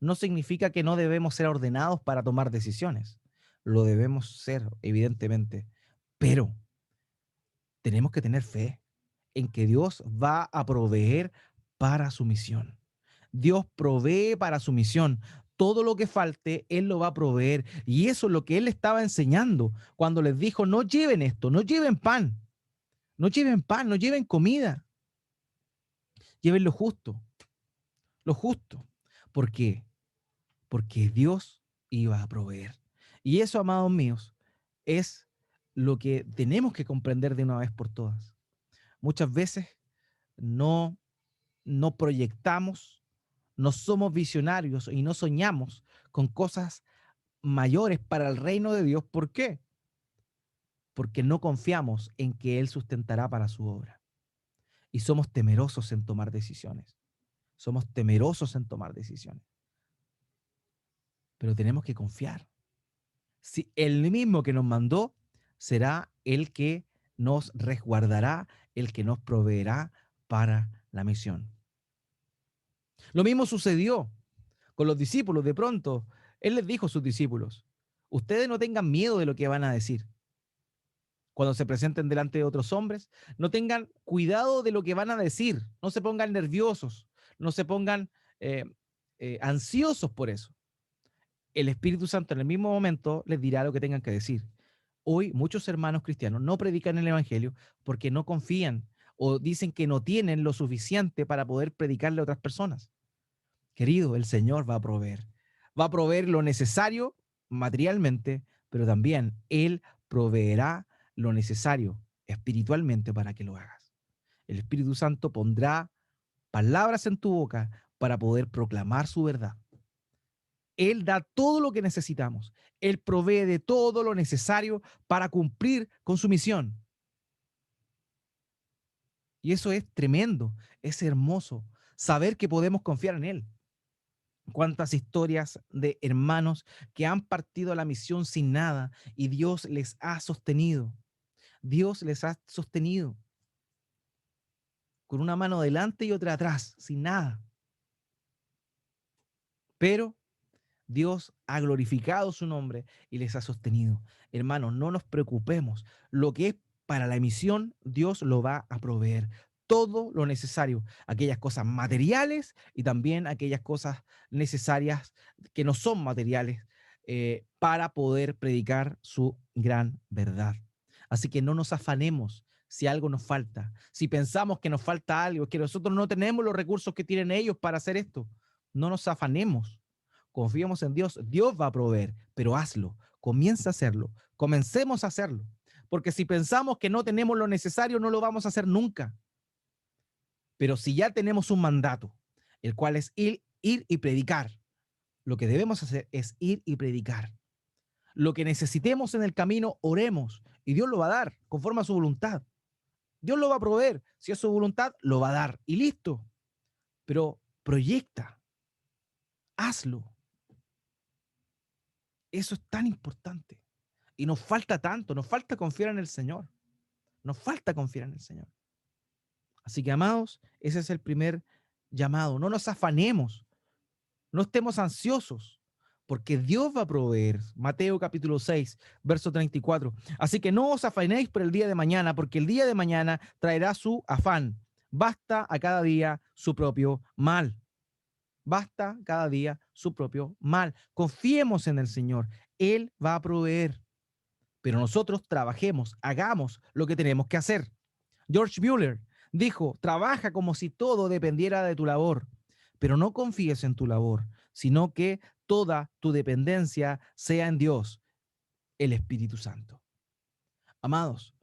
No significa que no debemos ser ordenados para tomar decisiones. Lo debemos ser, evidentemente, pero tenemos que tener fe en que Dios va a proveer para su misión. Dios provee para su misión. Todo lo que falte, Él lo va a proveer. Y eso es lo que Él estaba enseñando cuando les dijo, no lleven esto, no lleven pan, no lleven pan, no lleven comida, lleven lo justo, lo justo. ¿Por qué? Porque Dios iba a proveer. Y eso, amados míos, es lo que tenemos que comprender de una vez por todas. Muchas veces no, no proyectamos, no somos visionarios y no soñamos con cosas mayores para el reino de Dios. ¿Por qué? Porque no confiamos en que Él sustentará para su obra. Y somos temerosos en tomar decisiones. Somos temerosos en tomar decisiones. Pero tenemos que confiar. Si el mismo que nos mandó será el que nos resguardará, el que nos proveerá para la misión. Lo mismo sucedió con los discípulos. De pronto, Él les dijo a sus discípulos, ustedes no tengan miedo de lo que van a decir cuando se presenten delante de otros hombres, no tengan cuidado de lo que van a decir, no se pongan nerviosos, no se pongan eh, ansiosos por eso. El Espíritu Santo en el mismo momento les dirá lo que tengan que decir. Hoy muchos hermanos cristianos no predican el Evangelio porque no confían o dicen que no tienen lo suficiente para poder predicarle a otras personas. Querido, el Señor va a proveer. Va a proveer lo necesario materialmente, pero también Él proveerá lo necesario espiritualmente para que lo hagas. El Espíritu Santo pondrá palabras en tu boca para poder proclamar su verdad. Él da todo lo que necesitamos. Él provee de todo lo necesario para cumplir con su misión. Y eso es tremendo, es hermoso, saber que podemos confiar en Él. Cuántas historias de hermanos que han partido a la misión sin nada y Dios les ha sostenido. Dios les ha sostenido con una mano delante y otra atrás, sin nada. Pero Dios ha glorificado su nombre y les ha sostenido. Hermanos, no nos preocupemos. Lo que es para la misión, Dios lo va a proveer. Todo lo necesario, aquellas cosas materiales y también aquellas cosas necesarias que no son materiales para poder predicar su gran verdad. Así que no nos afanemos si algo nos falta. Si pensamos que nos falta algo, que nosotros no tenemos los recursos que tienen ellos para hacer esto, no nos afanemos. Confiemos en Dios, Dios va a proveer, pero hazlo, comienza a hacerlo, comencemos a hacerlo, porque si pensamos que no tenemos lo necesario, no lo vamos a hacer nunca. Pero si ya tenemos un mandato, el cual es ir y predicar, lo que debemos hacer es ir y predicar. Lo que necesitemos en el camino, oremos y Dios lo va a dar conforme a su voluntad. Dios lo va a proveer. Si es su voluntad, lo va a dar y listo. Pero proyecta, hazlo. Eso es tan importante. Y nos falta tanto, nos falta confiar en el Señor. Nos falta confiar en el Señor. Así que, amados, ese es el primer llamado. No nos afanemos, no estemos ansiosos, porque Dios va a proveer. Mateo capítulo 6, verso 34. Así que no os afanéis por el día de mañana, porque el día de mañana traerá su afán. Basta a cada día su propio mal. Basta cada día su propio mal. Confiemos en el Señor. Él va a proveer. Pero nosotros trabajemos, hagamos lo que tenemos que hacer. George Mueller dijo, trabaja como si todo dependiera de tu labor, pero no confíes en tu labor, sino que toda tu dependencia sea en Dios, el Espíritu Santo. Amados,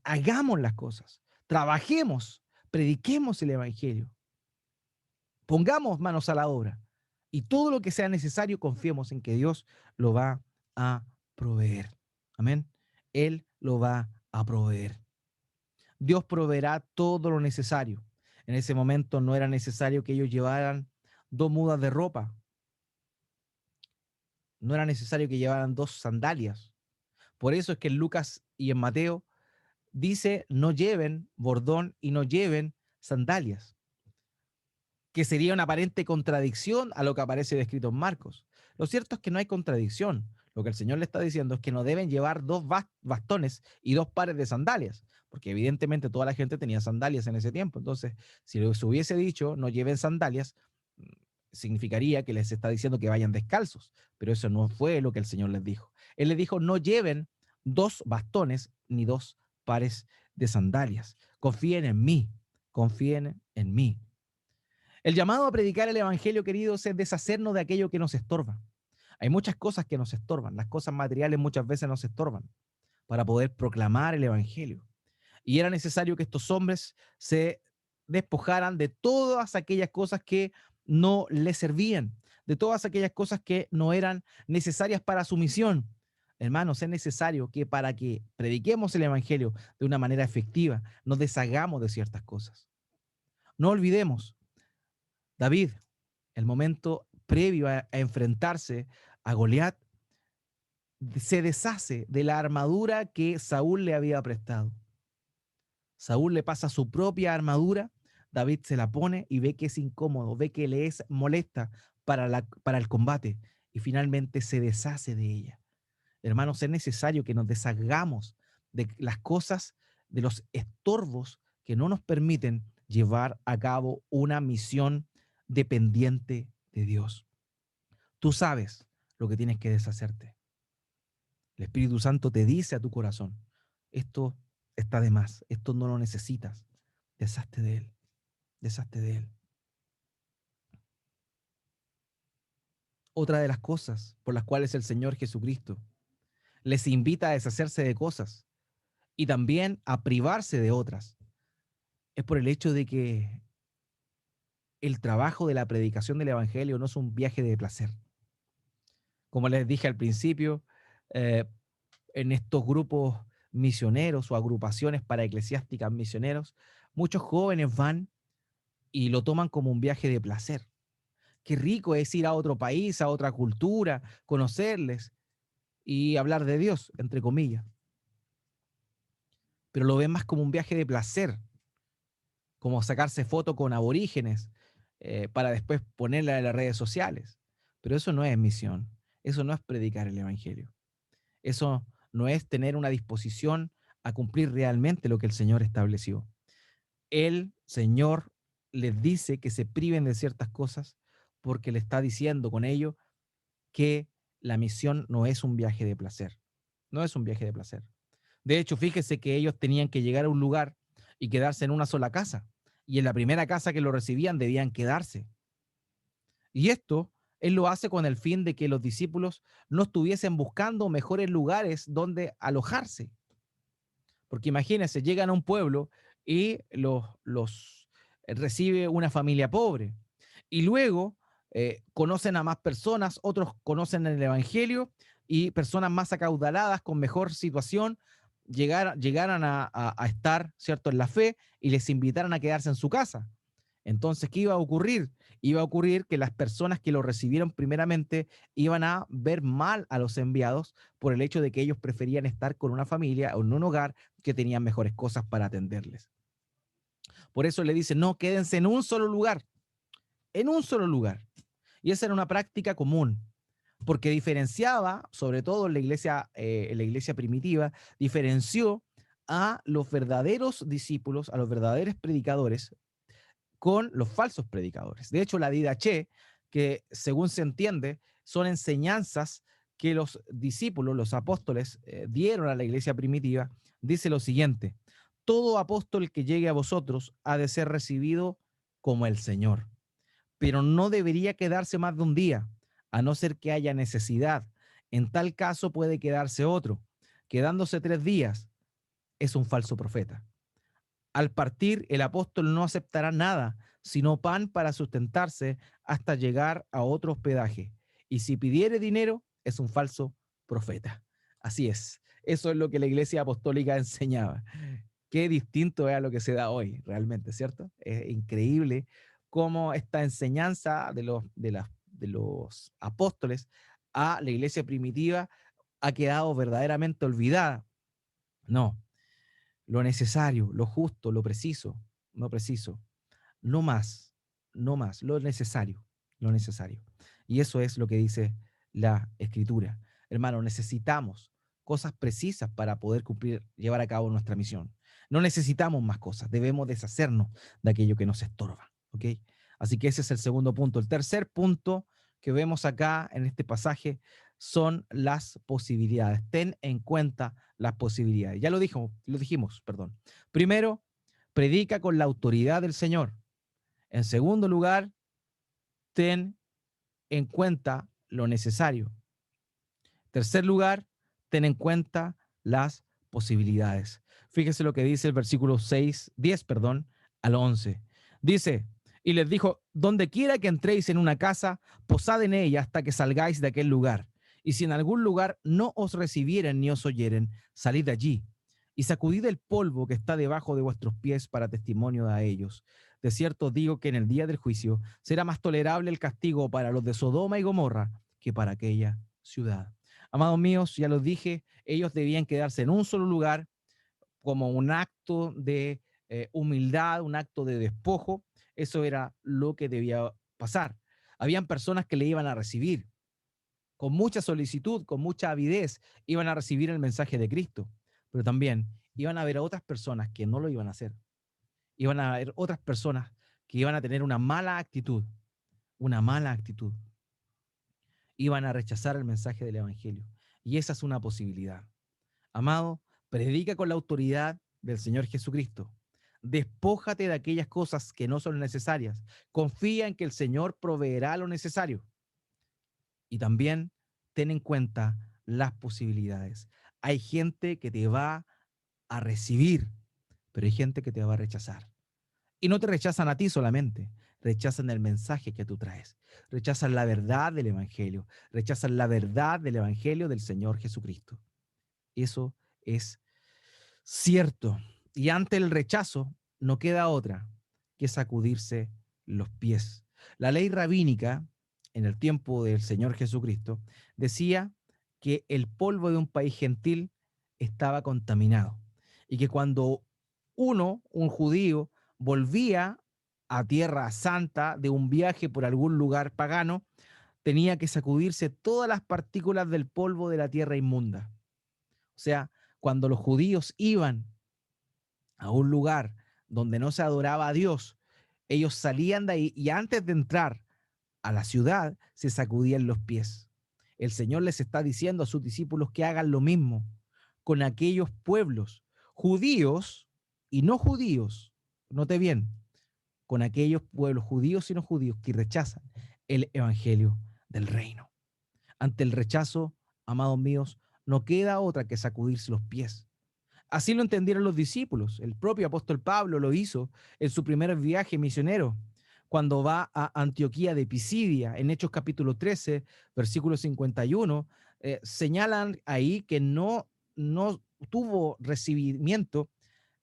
hagamos las cosas, trabajemos, prediquemos el Evangelio, pongamos manos a la obra y todo lo que sea necesario, confiemos en que Dios lo va a proveer. Amén. Él lo va a proveer. Dios proveerá todo lo necesario. En ese momento no era necesario que ellos llevaran 2 mudas de ropa. No era necesario que llevaran 2 sandalias. Por eso es que en Lucas y en Mateo dice, no lleven bordón y no lleven sandalias, que sería una aparente contradicción a lo que aparece descrito en Marcos. Lo cierto es que no hay contradicción. Lo que el Señor le está diciendo es que no deben llevar 2 bastones y 2 pares de sandalias, porque evidentemente toda la gente tenía sandalias en ese tiempo. Entonces, si les hubiese dicho no lleven sandalias, significaría que les está diciendo que vayan descalzos, pero eso no fue lo que el Señor les dijo. Él les dijo no lleven 2 bastones ni 2 pares de sandalias. Confíen en mí, confíen en mí. El llamado a predicar el evangelio, queridos, es deshacernos de aquello que nos estorba. Hay muchas cosas que nos estorban. Las cosas materiales muchas veces nos estorban para poder proclamar el evangelio. Y era necesario que estos hombres se despojaran de todas aquellas cosas que no les servían, de todas aquellas cosas que no eran necesarias para su misión. Hermanos, es necesario que para que prediquemos el evangelio de una manera efectiva, nos deshagamos de ciertas cosas. No olvidemos, David, el momento previo a enfrentarse a Goliat, se deshace de la armadura que Saúl le había prestado. Saúl le pasa su propia armadura, David se la pone y ve que es incómodo, ve que le es molesta para el combate y finalmente se deshace de ella. Hermanos, es necesario que nos deshagamos de las cosas, de los estorbos que no nos permiten llevar a cabo una misión dependiente de Dios. Tú sabes lo que tienes que deshacerte. El Espíritu Santo te dice a tu corazón, esto está de más, esto no lo necesitas, deshazte de él, deshazte de él. Otra de las cosas por las cuales el Señor Jesucristo les invita a deshacerse de cosas y también a privarse de otras, es por el hecho de que el trabajo de la predicación del Evangelio no es un viaje de placer. Como les dije al principio, eh, en estos grupos misioneros o agrupaciones para eclesiásticas misioneros, muchos jóvenes van y lo toman como un viaje de placer. Qué rico es ir a otro país, a otra cultura, conocerles y hablar de Dios, entre comillas. Pero lo ven más como un viaje de placer, como sacarse fotos con aborígenes para después ponerla en las redes sociales. Pero eso no es misión, eso no es predicar el Evangelio. Eso no es tener una disposición a cumplir realmente lo que el Señor estableció. El Señor les dice que se priven de ciertas cosas porque le está diciendo con ello que la misión no es un viaje de placer. No es un viaje de placer. De hecho, fíjese que ellos tenían que llegar a un lugar y quedarse en una sola casa. Y en la primera casa que lo recibían debían quedarse. Y esto él lo hace con el fin de que los discípulos no estuviesen buscando mejores lugares donde alojarse. Porque imagínense, llegan a un pueblo y recibe una familia pobre. Y luego conocen a más personas, otros conocen el Evangelio y personas más acaudaladas con mejor situación llegaran a estar, ¿cierto?, en la fe y les invitaran a quedarse en su casa. Entonces, ¿qué iba a ocurrir? Iba a ocurrir que las personas que lo recibieron primeramente iban a ver mal a los enviados por el hecho de que ellos preferían estar con una familia o en un hogar que tenían mejores cosas para atenderles. Por eso le dicen, no, quédense en un solo lugar. Y esa era una práctica común, porque diferenciaba, sobre todo en la iglesia primitiva, diferenció a los verdaderos discípulos, a los verdaderos predicadores, con los falsos predicadores. De hecho, la didaché, que según se entiende, son enseñanzas que los discípulos, los apóstoles, dieron a la iglesia primitiva, dice lo siguiente: todo apóstol que llegue a vosotros ha de ser recibido como el Señor, pero no debería quedarse más de un día, a no ser que haya necesidad. En tal caso puede quedarse otro. Quedándose 3 días, es un falso profeta. Al partir, el apóstol no aceptará nada, sino pan para sustentarse hasta llegar a otro hospedaje. Y si pidiere dinero, es un falso profeta. Así es. Eso es lo que la iglesia apostólica enseñaba. Qué distinto es a lo que se da hoy, realmente, ¿cierto? Es increíble cómo esta enseñanza de los apóstoles a la iglesia primitiva ha quedado verdaderamente olvidada. No, lo necesario, lo justo, lo preciso, no preciso, no más, no más, lo necesario, lo necesario. Y eso es lo que dice la escritura. Hermano, necesitamos cosas precisas para poder cumplir, llevar a cabo nuestra misión. No necesitamos más cosas, debemos deshacernos de aquello que nos estorba, ¿ok? Así que ese es el segundo punto. El tercer punto que vemos acá en este pasaje son las posibilidades. Ten en cuenta las posibilidades. Ya lo dijimos, perdón. Primero, predica con la autoridad del Señor. En segundo lugar, ten en cuenta lo necesario. Tercer lugar, ten en cuenta las posibilidades. Fíjese lo que dice el versículo 10, perdón, al 11. Dice, y les dijo, donde quiera que entréis en una casa, posad en ella hasta que salgáis de aquel lugar. Y si en algún lugar no os recibieren ni os oyeren, salid de allí y sacudid el polvo que está debajo de vuestros pies para testimonio a ellos. De cierto digo que en el día del juicio será más tolerable el castigo para los de Sodoma y Gomorra que para aquella ciudad. Amados míos, ya los dije, ellos debían quedarse en un solo lugar como un acto de humildad, un acto de despojo. Eso era lo que debía pasar. Habían personas que le iban a recibir con mucha solicitud, con mucha avidez, iban a recibir el mensaje de Cristo, pero también iban a haber otras personas que no lo iban a hacer. Iban a haber otras personas que iban a tener una mala actitud. Iban a rechazar el mensaje del Evangelio. Y esa es una posibilidad. Amado, predica con la autoridad del Señor Jesucristo. Despójate de aquellas cosas que no son necesarias. Confía en que el Señor proveerá lo necesario. Y también ten en cuenta las posibilidades. Hay gente que te va a recibir, pero hay gente que te va a rechazar. Y no te rechazan a ti solamente, rechazan el mensaje que tú traes, rechazan la verdad del Evangelio, rechazan la verdad del Evangelio del Señor Jesucristo. Eso es cierto. Y ante el rechazo no queda otra que sacudirse los pies. La ley rabínica, en el tiempo del Señor Jesucristo, decía que el polvo de un país gentil estaba contaminado y que cuando un judío, volvía a Tierra Santa de un viaje por algún lugar pagano, tenía que sacudirse todas las partículas del polvo de la tierra inmunda. O sea, cuando los judíos iban a un lugar donde no se adoraba a Dios, ellos salían de ahí y antes de entrar a la ciudad se sacudían los pies. El Señor les está diciendo a sus discípulos que hagan lo mismo con aquellos pueblos, judíos y no judíos. Note bien, con aquellos pueblos judíos y no judíos que rechazan el evangelio del reino. Ante el rechazo, amados míos, no queda otra que sacudirse los pies. Así lo entendieron los discípulos. El propio apóstol Pablo lo hizo en su primer viaje misionero, cuando va a Antioquía de Pisidia, en Hechos capítulo 13, versículo 51, señalan ahí que no tuvo recibimiento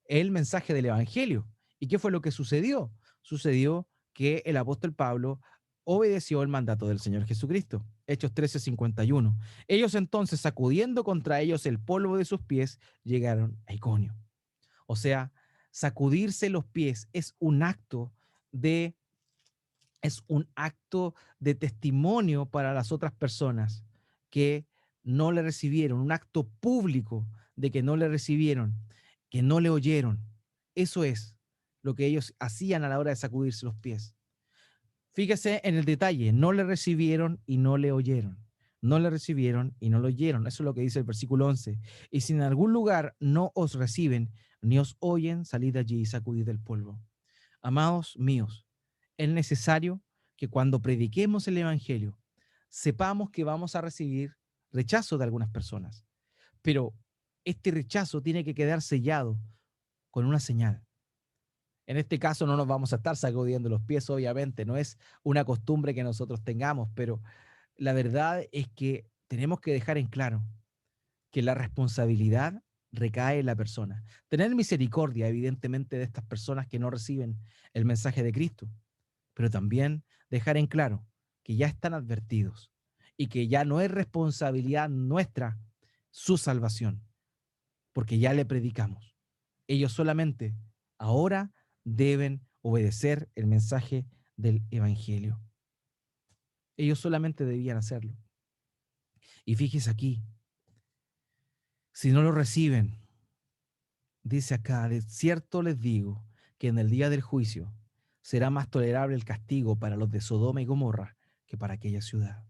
el mensaje del Evangelio. ¿Y qué fue lo que sucedió? Sucedió que el apóstol Pablo obedeció el mandato del Señor Jesucristo. Hechos 13:51. Ellos entonces, sacudiendo contra ellos el polvo de sus pies, llegaron a Iconio. O sea, sacudirse los pies de es un acto de testimonio para las otras personas que no le recibieron, un acto público de que no le recibieron, que no le oyeron. Eso es lo que ellos hacían a la hora de sacudirse los pies. Fíjese en el detalle, no le recibieron y no le oyeron. No le recibieron y no lo oyeron. Eso es lo que dice el versículo 11. Y si en algún lugar no os reciben ni os oyen, salid de allí y sacudid el polvo. Amados míos, es necesario que cuando prediquemos el Evangelio, sepamos que vamos a recibir rechazo de algunas personas, pero este rechazo tiene que quedar sellado con una señal. En este caso no nos vamos a estar sacudiendo los pies, obviamente, no es una costumbre que nosotros tengamos, pero la verdad es que tenemos que dejar en claro que la responsabilidad recae en la persona. Tener misericordia, evidentemente, de estas personas que no reciben el mensaje de Cristo, pero también dejar en claro que ya están advertidos y que ya no es responsabilidad nuestra su salvación, porque ya le predicamos. Ellos solamente ahora deben obedecer el mensaje del Evangelio. Ellos solamente debían hacerlo. Y fíjese aquí, si no lo reciben, dice acá, de cierto les digo que en el día del juicio será más tolerable el castigo para los de Sodoma y Gomorra que para aquella ciudad.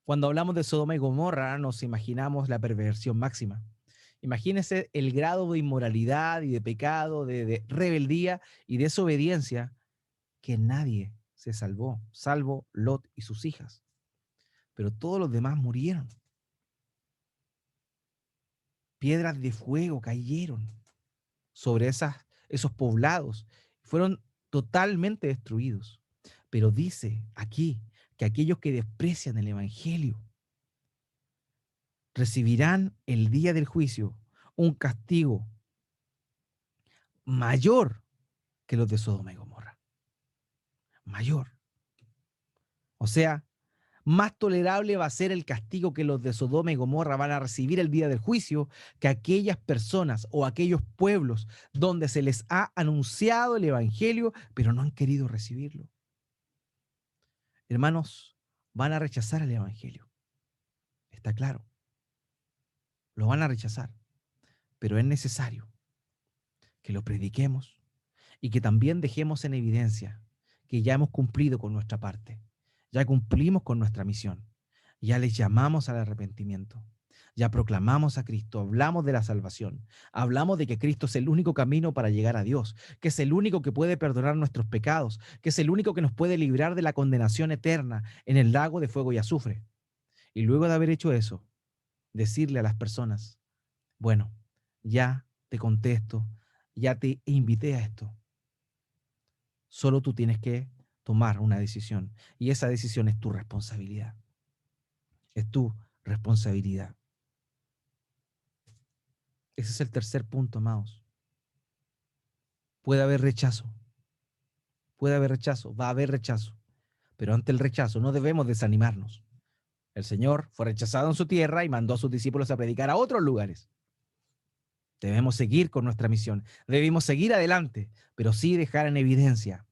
Cuando hablamos de Sodoma y Gomorra, nos imaginamos la perversión máxima. Imagínense el grado de inmoralidad y de pecado, de rebeldía y desobediencia que nadie se salvó, salvo Lot y sus hijas. Pero todos los demás murieron. Piedras de fuego cayeron sobre esos poblados. Fueron totalmente destruidos. Pero dice aquí que aquellos que desprecian el Evangelio recibirán el día del juicio un castigo mayor que los de Sodoma y Gomorra. Mayor. O sea, más tolerable va a ser el castigo que los de Sodoma y Gomorra van a recibir el día del juicio que aquellas personas o aquellos pueblos donde se les ha anunciado el Evangelio, pero no han querido recibirlo. Hermanos, van a rechazar el Evangelio. Está claro. Lo van a rechazar. Pero es necesario que lo prediquemos y que también dejemos en evidencia que ya hemos cumplido con nuestra parte, ya cumplimos con nuestra misión, ya les llamamos al arrepentimiento, ya proclamamos a Cristo, hablamos de la salvación, hablamos de que Cristo es el único camino para llegar a Dios, que es el único que puede perdonar nuestros pecados, que es el único que nos puede librar de la condenación eterna en el lago de fuego y azufre. Y luego de haber hecho eso, decirle a las personas, bueno, ya te contesto, ya te invité a esto. Solo tú tienes que tomar una decisión y esa decisión es tu responsabilidad. Es tu responsabilidad. Ese es el tercer punto, amados. Puede haber rechazo. Puede haber rechazo. Va a haber rechazo. Pero ante el rechazo no debemos desanimarnos. El Señor fue rechazado en su tierra y mandó a sus discípulos a predicar a otros lugares. Debemos seguir con nuestra misión. Debemos seguir adelante, pero sí dejar en evidencia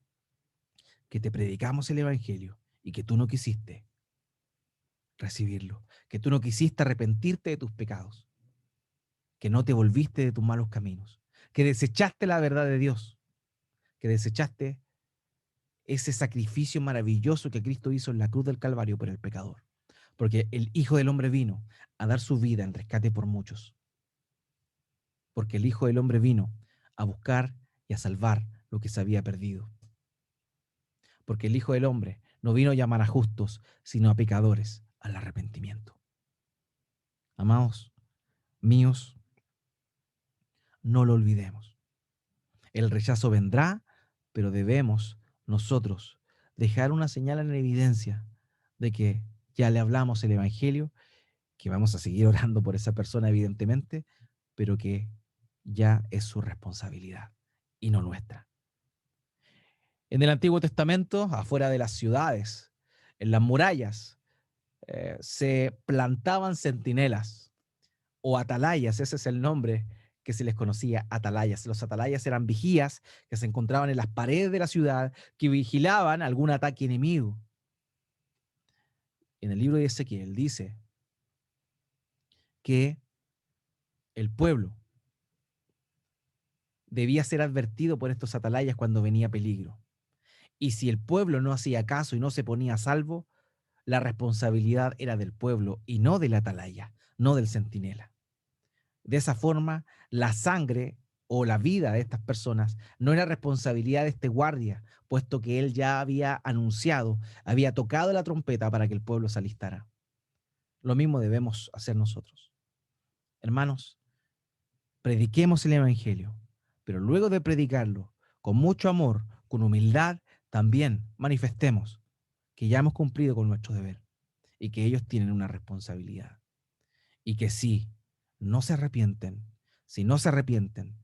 que te predicamos el Evangelio y que tú no quisiste recibirlo, que tú no quisiste arrepentirte de tus pecados, que no te volviste de tus malos caminos, que desechaste la verdad de Dios, que desechaste ese sacrificio maravilloso que Cristo hizo en la cruz del Calvario por el pecador, porque el Hijo del Hombre vino a dar su vida en rescate por muchos, porque el Hijo del Hombre vino a buscar y a salvar lo que se había perdido, porque el Hijo del Hombre no vino a llamar a justos, sino a pecadores al arrepentimiento. Amados míos, no lo olvidemos. El rechazo vendrá, pero debemos nosotros dejar una señal en evidencia de que ya le hablamos el Evangelio, que vamos a seguir orando por esa persona, evidentemente, pero que ya es su responsabilidad y no nuestra. En el Antiguo Testamento, afuera de las ciudades, en las murallas, se plantaban centinelas o atalayas, ese es el nombre que se les conocía, atalayas. Los atalayas eran vigías que se encontraban en las paredes de la ciudad, que vigilaban algún ataque enemigo. En el libro de Ezequiel dice que el pueblo debía ser advertido por estos atalayas cuando venía peligro. Y si el pueblo no hacía caso y no se ponía a salvo, la responsabilidad era del pueblo y no del atalaya, no del centinela. De esa forma, la sangre o la vida de estas personas no era responsabilidad de este guardia, puesto que él ya había anunciado, había tocado la trompeta para que el pueblo se alistara. Lo mismo debemos hacer nosotros. Hermanos, prediquemos el Evangelio, pero luego de predicarlo con mucho amor, con humildad, también manifestemos que ya hemos cumplido con nuestro deber y que ellos tienen una responsabilidad. Y que si no se arrepienten, si no se arrepienten,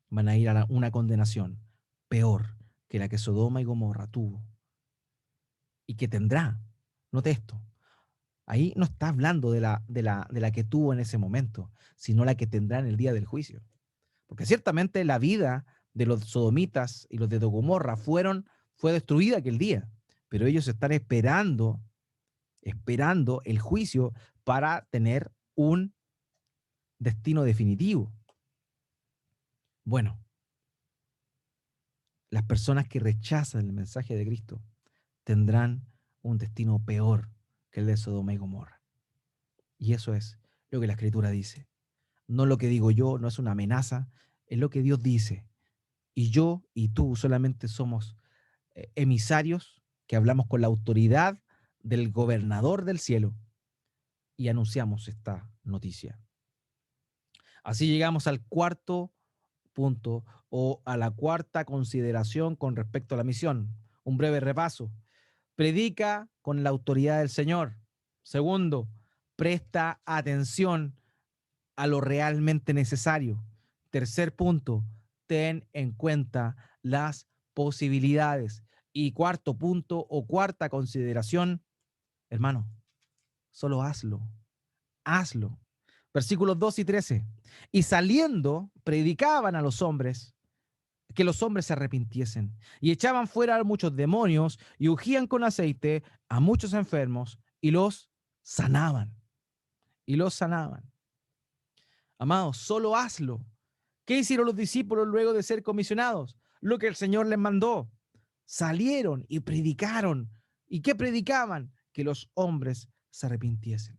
van a ir a una condenación peor que la que Sodoma y Gomorra tuvo y que tendrá. Note esto. Ahí no está hablando de la que tuvo en ese momento, sino la que tendrá en el día del juicio. Porque ciertamente la vida de los sodomitas y los de Gomorra fue destruida aquel día, pero ellos están esperando el juicio para tener un destino definitivo. Bueno, las personas que rechazan el mensaje de Cristo tendrán un destino peor que el de Sodoma y Gomorra. Y eso es lo que la Escritura dice. No lo que digo yo, no es una amenaza, es lo que Dios dice. Y yo y tú solamente somos emisarios que hablamos con la autoridad del gobernador del cielo y anunciamos esta noticia. Así llegamos al cuarto punto o a la cuarta consideración con respecto a la misión. Un breve repaso. Predica con la autoridad del Señor. Segundo, presta atención a lo realmente necesario. Tercer punto, ten en cuenta las posibilidades. Y cuarto punto o cuarta consideración, hermano, solo hazlo, hazlo. Versículos 2 y 13. Y saliendo, predicaban a los hombres que los hombres se arrepintiesen y echaban fuera a muchos demonios y ungían con aceite a muchos enfermos y los sanaban. Y los sanaban. Amados, solo hazlo. ¿Qué hicieron los discípulos luego de ser comisionados? Lo que el Señor les mandó. Salieron y predicaron. ¿Y qué predicaban? Que los hombres se arrepintiesen.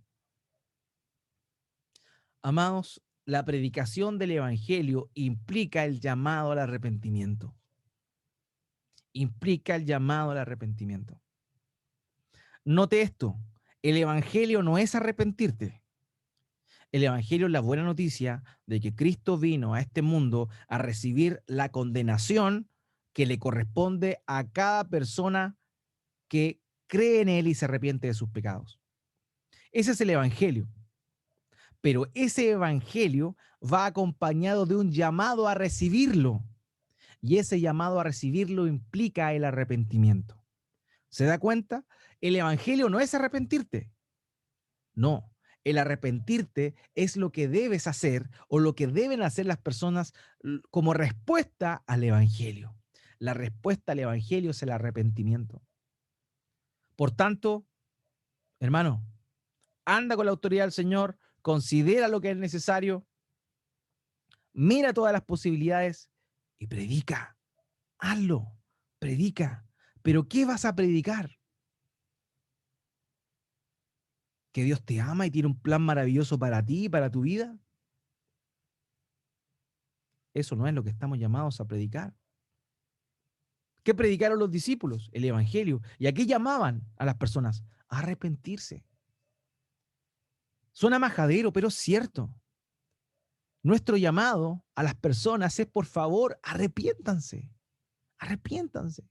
Amados, la predicación del Evangelio implica el llamado al arrepentimiento. Implica el llamado al arrepentimiento. Note esto, el Evangelio no es arrepentirte. El Evangelio es la buena noticia de que Cristo vino a este mundo a recibir la condenación que le corresponde a cada persona que cree en Él y se arrepiente de sus pecados. Ese es el Evangelio. Pero ese Evangelio va acompañado de un llamado a recibirlo. Y ese llamado a recibirlo implica el arrepentimiento. ¿Se da cuenta? El Evangelio no es arrepentirte. No, el arrepentirte es lo que debes hacer o lo que deben hacer las personas como respuesta al Evangelio. La respuesta al Evangelio es el arrepentimiento. Por tanto, hermano, anda con la autoridad del Señor, considera lo que es necesario, mira todas las posibilidades y predica. Hazlo, predica. Pero ¿qué vas a predicar? ¿Que Dios te ama y tiene un plan maravilloso para ti y para tu vida? Eso no es lo que estamos llamados a predicar. ¿Qué predicaron los discípulos? El Evangelio. ¿Y a qué llamaban a las personas? A arrepentirse. Suena majadero, pero es cierto. Nuestro llamado a las personas es, por favor, arrepiéntanse, arrepiéntanse.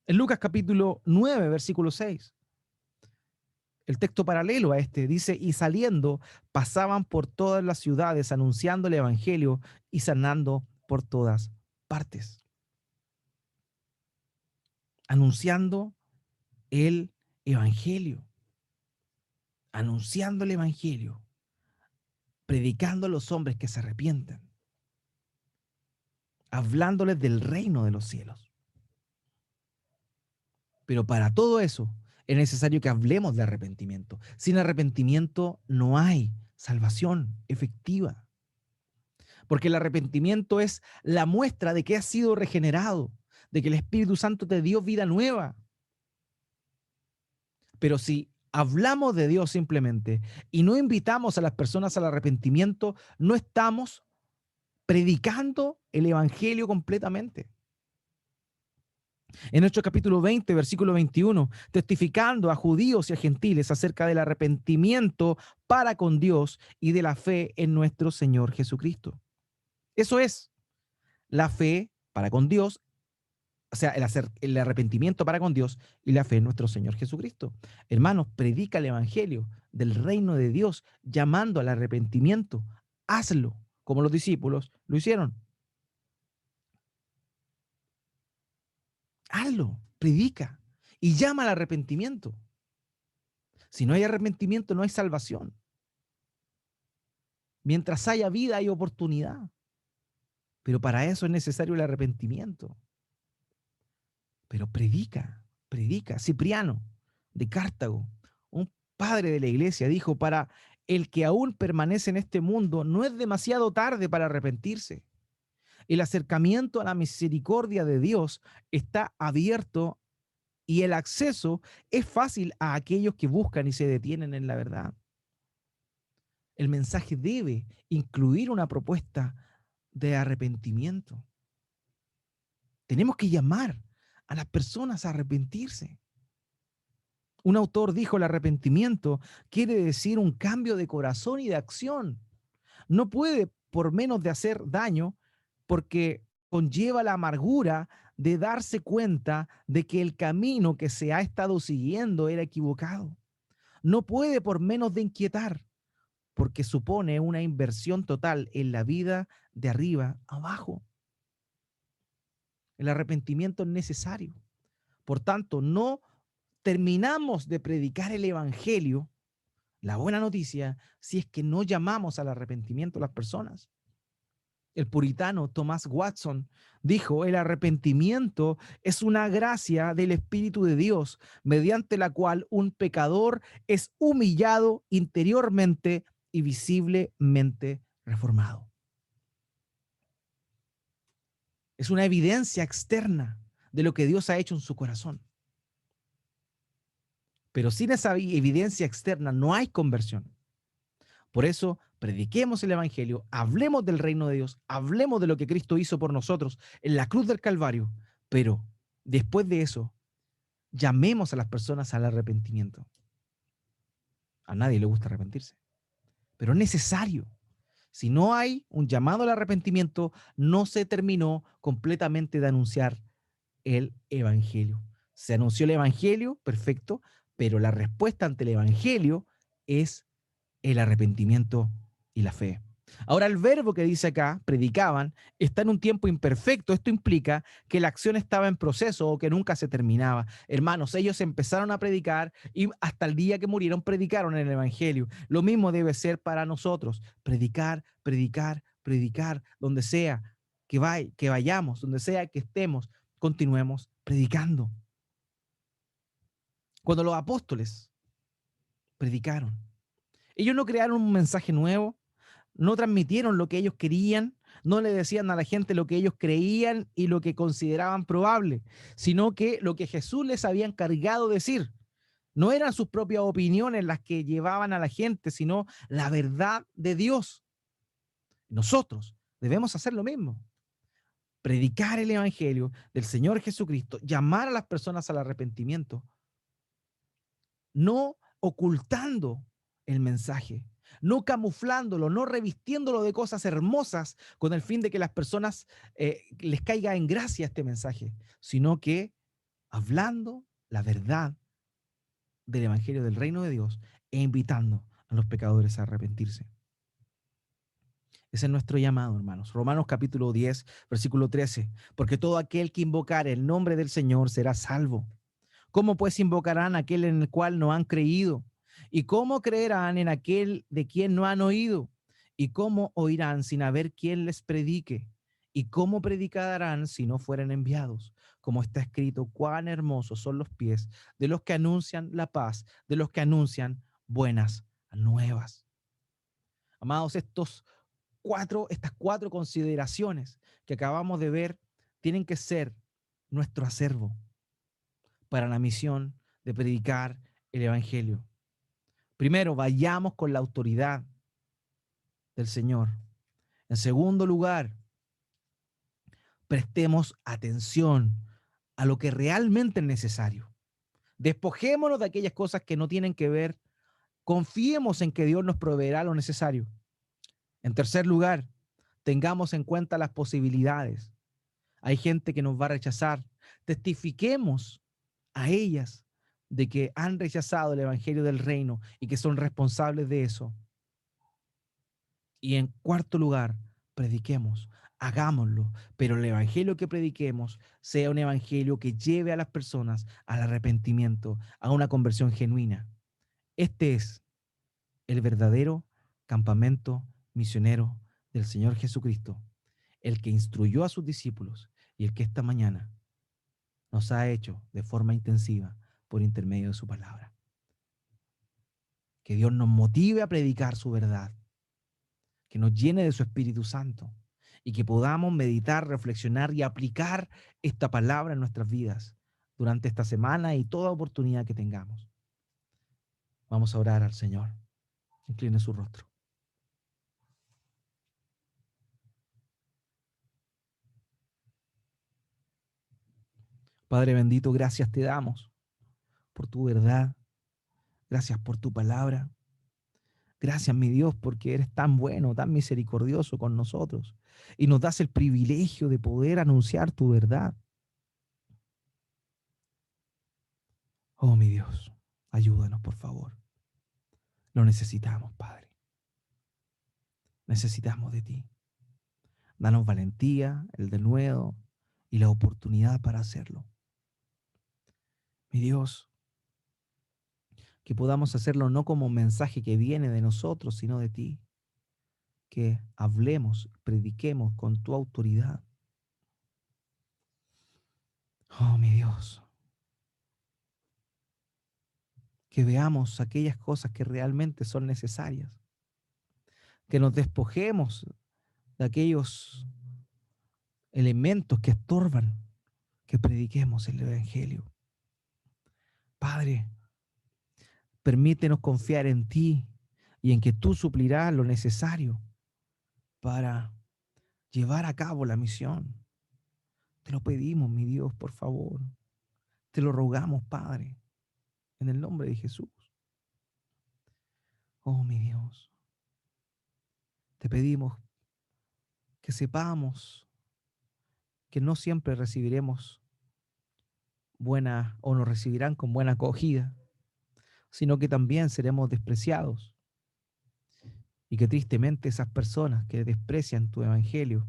En Lucas capítulo 9, versículo 6, el texto paralelo a este dice, y saliendo, pasaban por todas las ciudades anunciando el evangelio y sanando por todas partes. Anunciando el evangelio, anunciando el evangelio, predicando a los hombres que se arrepienten, hablándoles del reino de los cielos. Pero para todo eso es necesario que hablemos de arrepentimiento. Sin arrepentimiento no hay salvación efectiva. Porque el arrepentimiento es la muestra de que has sido regenerado, de que el Espíritu Santo te dio vida nueva. Pero si hablamos de Dios simplemente y no invitamos a las personas al arrepentimiento, no estamos predicando el evangelio completamente. En Hechos capítulo 20, versículo 21, testificando a judíos y a gentiles acerca del arrepentimiento para con Dios y de la fe en nuestro Señor Jesucristo. Eso es la fe para con Dios, o sea, el arrepentimiento para con Dios y la fe en nuestro Señor Jesucristo. Hermanos, predica el evangelio del reino de Dios llamando al arrepentimiento. Hazlo, como los discípulos lo hicieron. Hazlo, predica y llama al arrepentimiento. Si no hay arrepentimiento, no hay salvación. Mientras haya vida, hay oportunidad. Pero para eso es necesario el arrepentimiento. Pero predica, predica. Cipriano de Cartago, un padre de la iglesia, dijo, para el que aún permanece en este mundo, no es demasiado tarde para arrepentirse. El acercamiento a la misericordia de Dios está abierto y el acceso es fácil a aquellos que buscan y se detienen en la verdad. El mensaje debe incluir una propuesta de arrepentimiento. Tenemos que llamar a las personas a arrepentirse. Un autor dijo, el arrepentimiento quiere decir un cambio de corazón y de acción. No puede, por menos de hacer daño, porque conlleva la amargura de darse cuenta de que el camino que se ha estado siguiendo era equivocado. No puede, por menos de inquietar, porque supone una inversión total en la vida de arriba a abajo. El arrepentimiento es necesario. Por tanto, no terminamos de predicar el evangelio, la buena noticia, si es que no llamamos al arrepentimiento a las personas. El puritano Thomas Watson dijo, el arrepentimiento es una gracia del Espíritu de Dios, mediante la cual un pecador es humillado interiormente y visiblemente reformado. Es una evidencia externa de lo que Dios ha hecho en su corazón. Pero sin esa evidencia externa no hay conversión. Por eso, prediquemos el evangelio, hablemos del reino de Dios, hablemos de lo que Cristo hizo por nosotros en la cruz del Calvario, pero después de eso, llamemos a las personas al arrepentimiento. A nadie le gusta arrepentirse, pero es necesario. Si no hay un llamado al arrepentimiento, no se terminó completamente de anunciar el evangelio. Se anunció el evangelio, perfecto, pero la respuesta ante el evangelio es el arrepentimiento y la fe. Ahora, el verbo que dice acá, predicaban, está en un tiempo imperfecto. Esto implica que la acción estaba en proceso o que nunca se terminaba. Hermanos, ellos empezaron a predicar y hasta el día que murieron predicaron el evangelio. Lo mismo debe ser para nosotros. Predicar, predicar, predicar, donde sea que vayamos, donde sea que estemos, continuemos predicando. Cuando los apóstoles predicaron, ellos no crearon un mensaje nuevo, no transmitieron lo que ellos querían, no le decían a la gente lo que ellos creían y lo que consideraban probable, sino que lo que Jesús les había encargado decir. No eran sus propias opiniones las que llevaban a la gente, sino la verdad de Dios. Nosotros debemos hacer lo mismo. Predicar el evangelio del Señor Jesucristo, llamar a las personas al arrepentimiento, no ocultando el mensaje, no camuflándolo, no revistiéndolo de cosas hermosas con el fin de que las personas les caiga en gracia este mensaje, sino que hablando la verdad del Evangelio del Reino de Dios e invitando a los pecadores a arrepentirse. Ese es nuestro llamado, hermanos. Romanos capítulo 10, versículo 13. Porque todo aquel que invocare el nombre del Señor será salvo. ¿Cómo pues invocarán a aquel en el cual no han creído? ¿Y cómo creerán en aquel de quien no han oído? ¿Y cómo oirán sin haber quien les predique? ¿Y cómo predicarán si no fueren enviados? Como está escrito, cuán hermosos son los pies de los que anuncian la paz, de los que anuncian buenas nuevas. Amados, estas cuatro consideraciones que acabamos de ver tienen que ser nuestro acervo para la misión de predicar el Evangelio. Primero, vayamos con la autoridad del Señor. En segundo lugar, prestemos atención a lo que realmente es necesario. Despojémonos de aquellas cosas que no tienen que ver. Confiemos en que Dios nos proveerá lo necesario. En tercer lugar, tengamos en cuenta las posibilidades. Hay gente que nos va a rechazar. Testifiquemos a ellas de que han rechazado el Evangelio del Reino y que son responsables de eso. Y en cuarto lugar, prediquemos, hagámoslo, pero el Evangelio que prediquemos sea un Evangelio que lleve a las personas al arrepentimiento, a una conversión genuina. Este es el verdadero campamento misionero del Señor Jesucristo, el que instruyó a sus discípulos y el que esta mañana nos ha hecho de forma intensiva por intermedio de su palabra. Que Dios nos motive a predicar su verdad, que nos llene de su Espíritu Santo y que podamos meditar, reflexionar y aplicar esta palabra en nuestras vidas durante esta semana y toda oportunidad que tengamos. Vamos a orar al Señor. Incline su rostro. Padre bendito, gracias te damos por tu verdad. Gracias por tu palabra. Gracias, mi Dios, porque eres tan bueno, tan misericordioso con nosotros y nos das el privilegio de poder anunciar tu verdad. Oh, mi Dios, ayúdanos, por favor. Lo necesitamos, Padre. Necesitamos de ti. Danos valentía, el denuedo y la oportunidad para hacerlo. Mi Dios, que podamos hacerlo no como un mensaje que viene de nosotros, sino de ti. Que hablemos, prediquemos con tu autoridad. Oh, mi Dios, que veamos aquellas cosas que realmente son necesarias, que nos despojemos de aquellos elementos que estorban, que prediquemos el Evangelio. Padre, permítenos confiar en ti y en que tú suplirás lo necesario para llevar a cabo la misión. Te lo pedimos, mi Dios, por favor. Te lo rogamos, Padre, en el nombre de Jesús. Oh, mi Dios, te pedimos que sepamos que no siempre recibiremos buena o nos recibirán con buena acogida, sino que también seremos despreciados y que tristemente esas personas que desprecian tu evangelio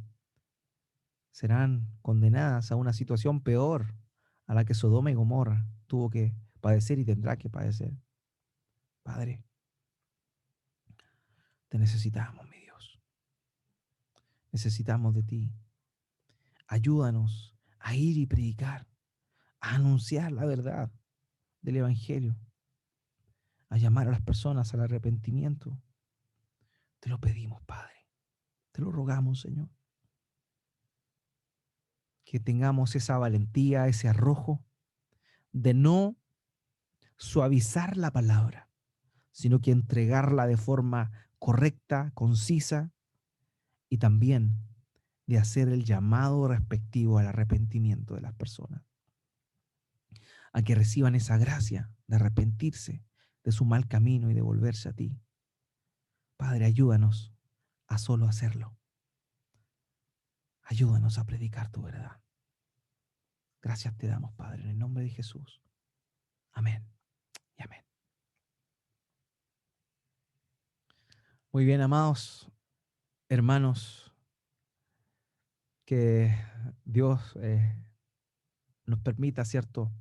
serán condenadas a una situación peor a la que Sodoma y Gomorra tuvo que padecer y tendrá que padecer. Padre, te necesitamos, mi Dios. Necesitamos de ti. Ayúdanos a ir y predicar, a anunciar la verdad del evangelio, a llamar a las personas al arrepentimiento. Te lo pedimos, Padre. Te lo rogamos, Señor. Que tengamos esa valentía, ese arrojo de no suavizar la palabra, sino que entregarla de forma correcta, concisa y también de hacer el llamado respectivo al arrepentimiento de las personas, a que reciban esa gracia de arrepentirse de su mal camino y de volverse a ti. Padre, ayúdanos a solo hacerlo. Ayúdanos a predicar tu verdad. Gracias te damos, Padre, en el nombre de Jesús. Amén y amén. Muy bien, amados hermanos, que Dios nos permita, ¿cierto?,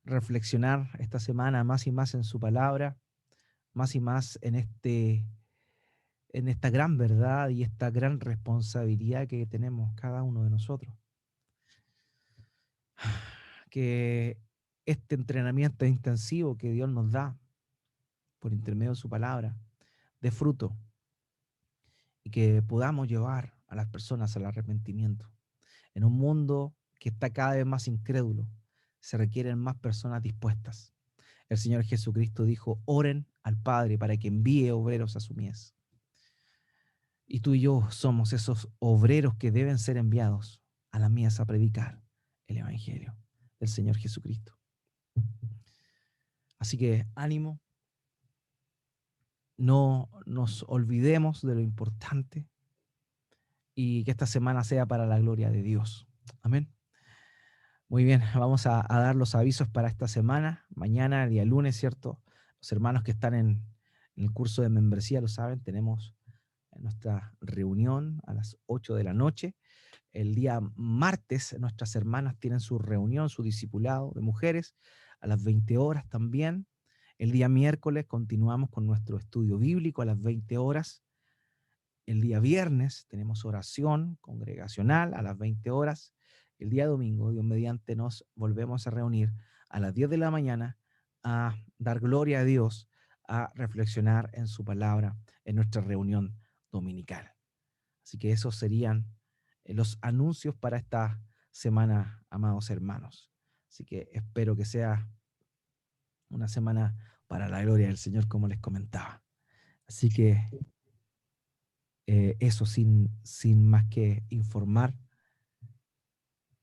reflexionar esta semana más y más en su palabra, más y más en esta gran verdad y esta gran responsabilidad que tenemos cada uno de nosotros. Que este entrenamiento intensivo que Dios nos da por intermedio de su palabra dé fruto y que podamos llevar a las personas al arrepentimiento. En un mundo que está cada vez más incrédulo, se requieren más personas dispuestas. El Señor Jesucristo dijo, oren al Padre para que envíe obreros a su mies. Y tú y yo somos esos obreros que deben ser enviados a la mies a predicar el Evangelio del Señor Jesucristo. Así que ánimo, no nos olvidemos de lo importante y que esta semana sea para la gloria de Dios. Amén. Muy bien, vamos a dar los avisos para esta semana. Mañana, el día lunes, ¿cierto? Los hermanos que están en el curso de membresía lo saben, tenemos nuestra reunión a las 8 de la noche. El día martes, nuestras hermanas tienen su reunión, su discipulado de mujeres, a las 20 horas también. El día miércoles continuamos con nuestro estudio bíblico a las 20 horas. El día viernes tenemos oración congregacional a las 20 horas. El día domingo, Dios mediante, nos volvemos a reunir a las 10 de la mañana a dar gloria a Dios, a reflexionar en su palabra en nuestra reunión dominical. Así que esos serían los anuncios para esta semana, amados hermanos. Así que espero que sea una semana para la gloria del Señor, como les comentaba. Así que eso sin más que informar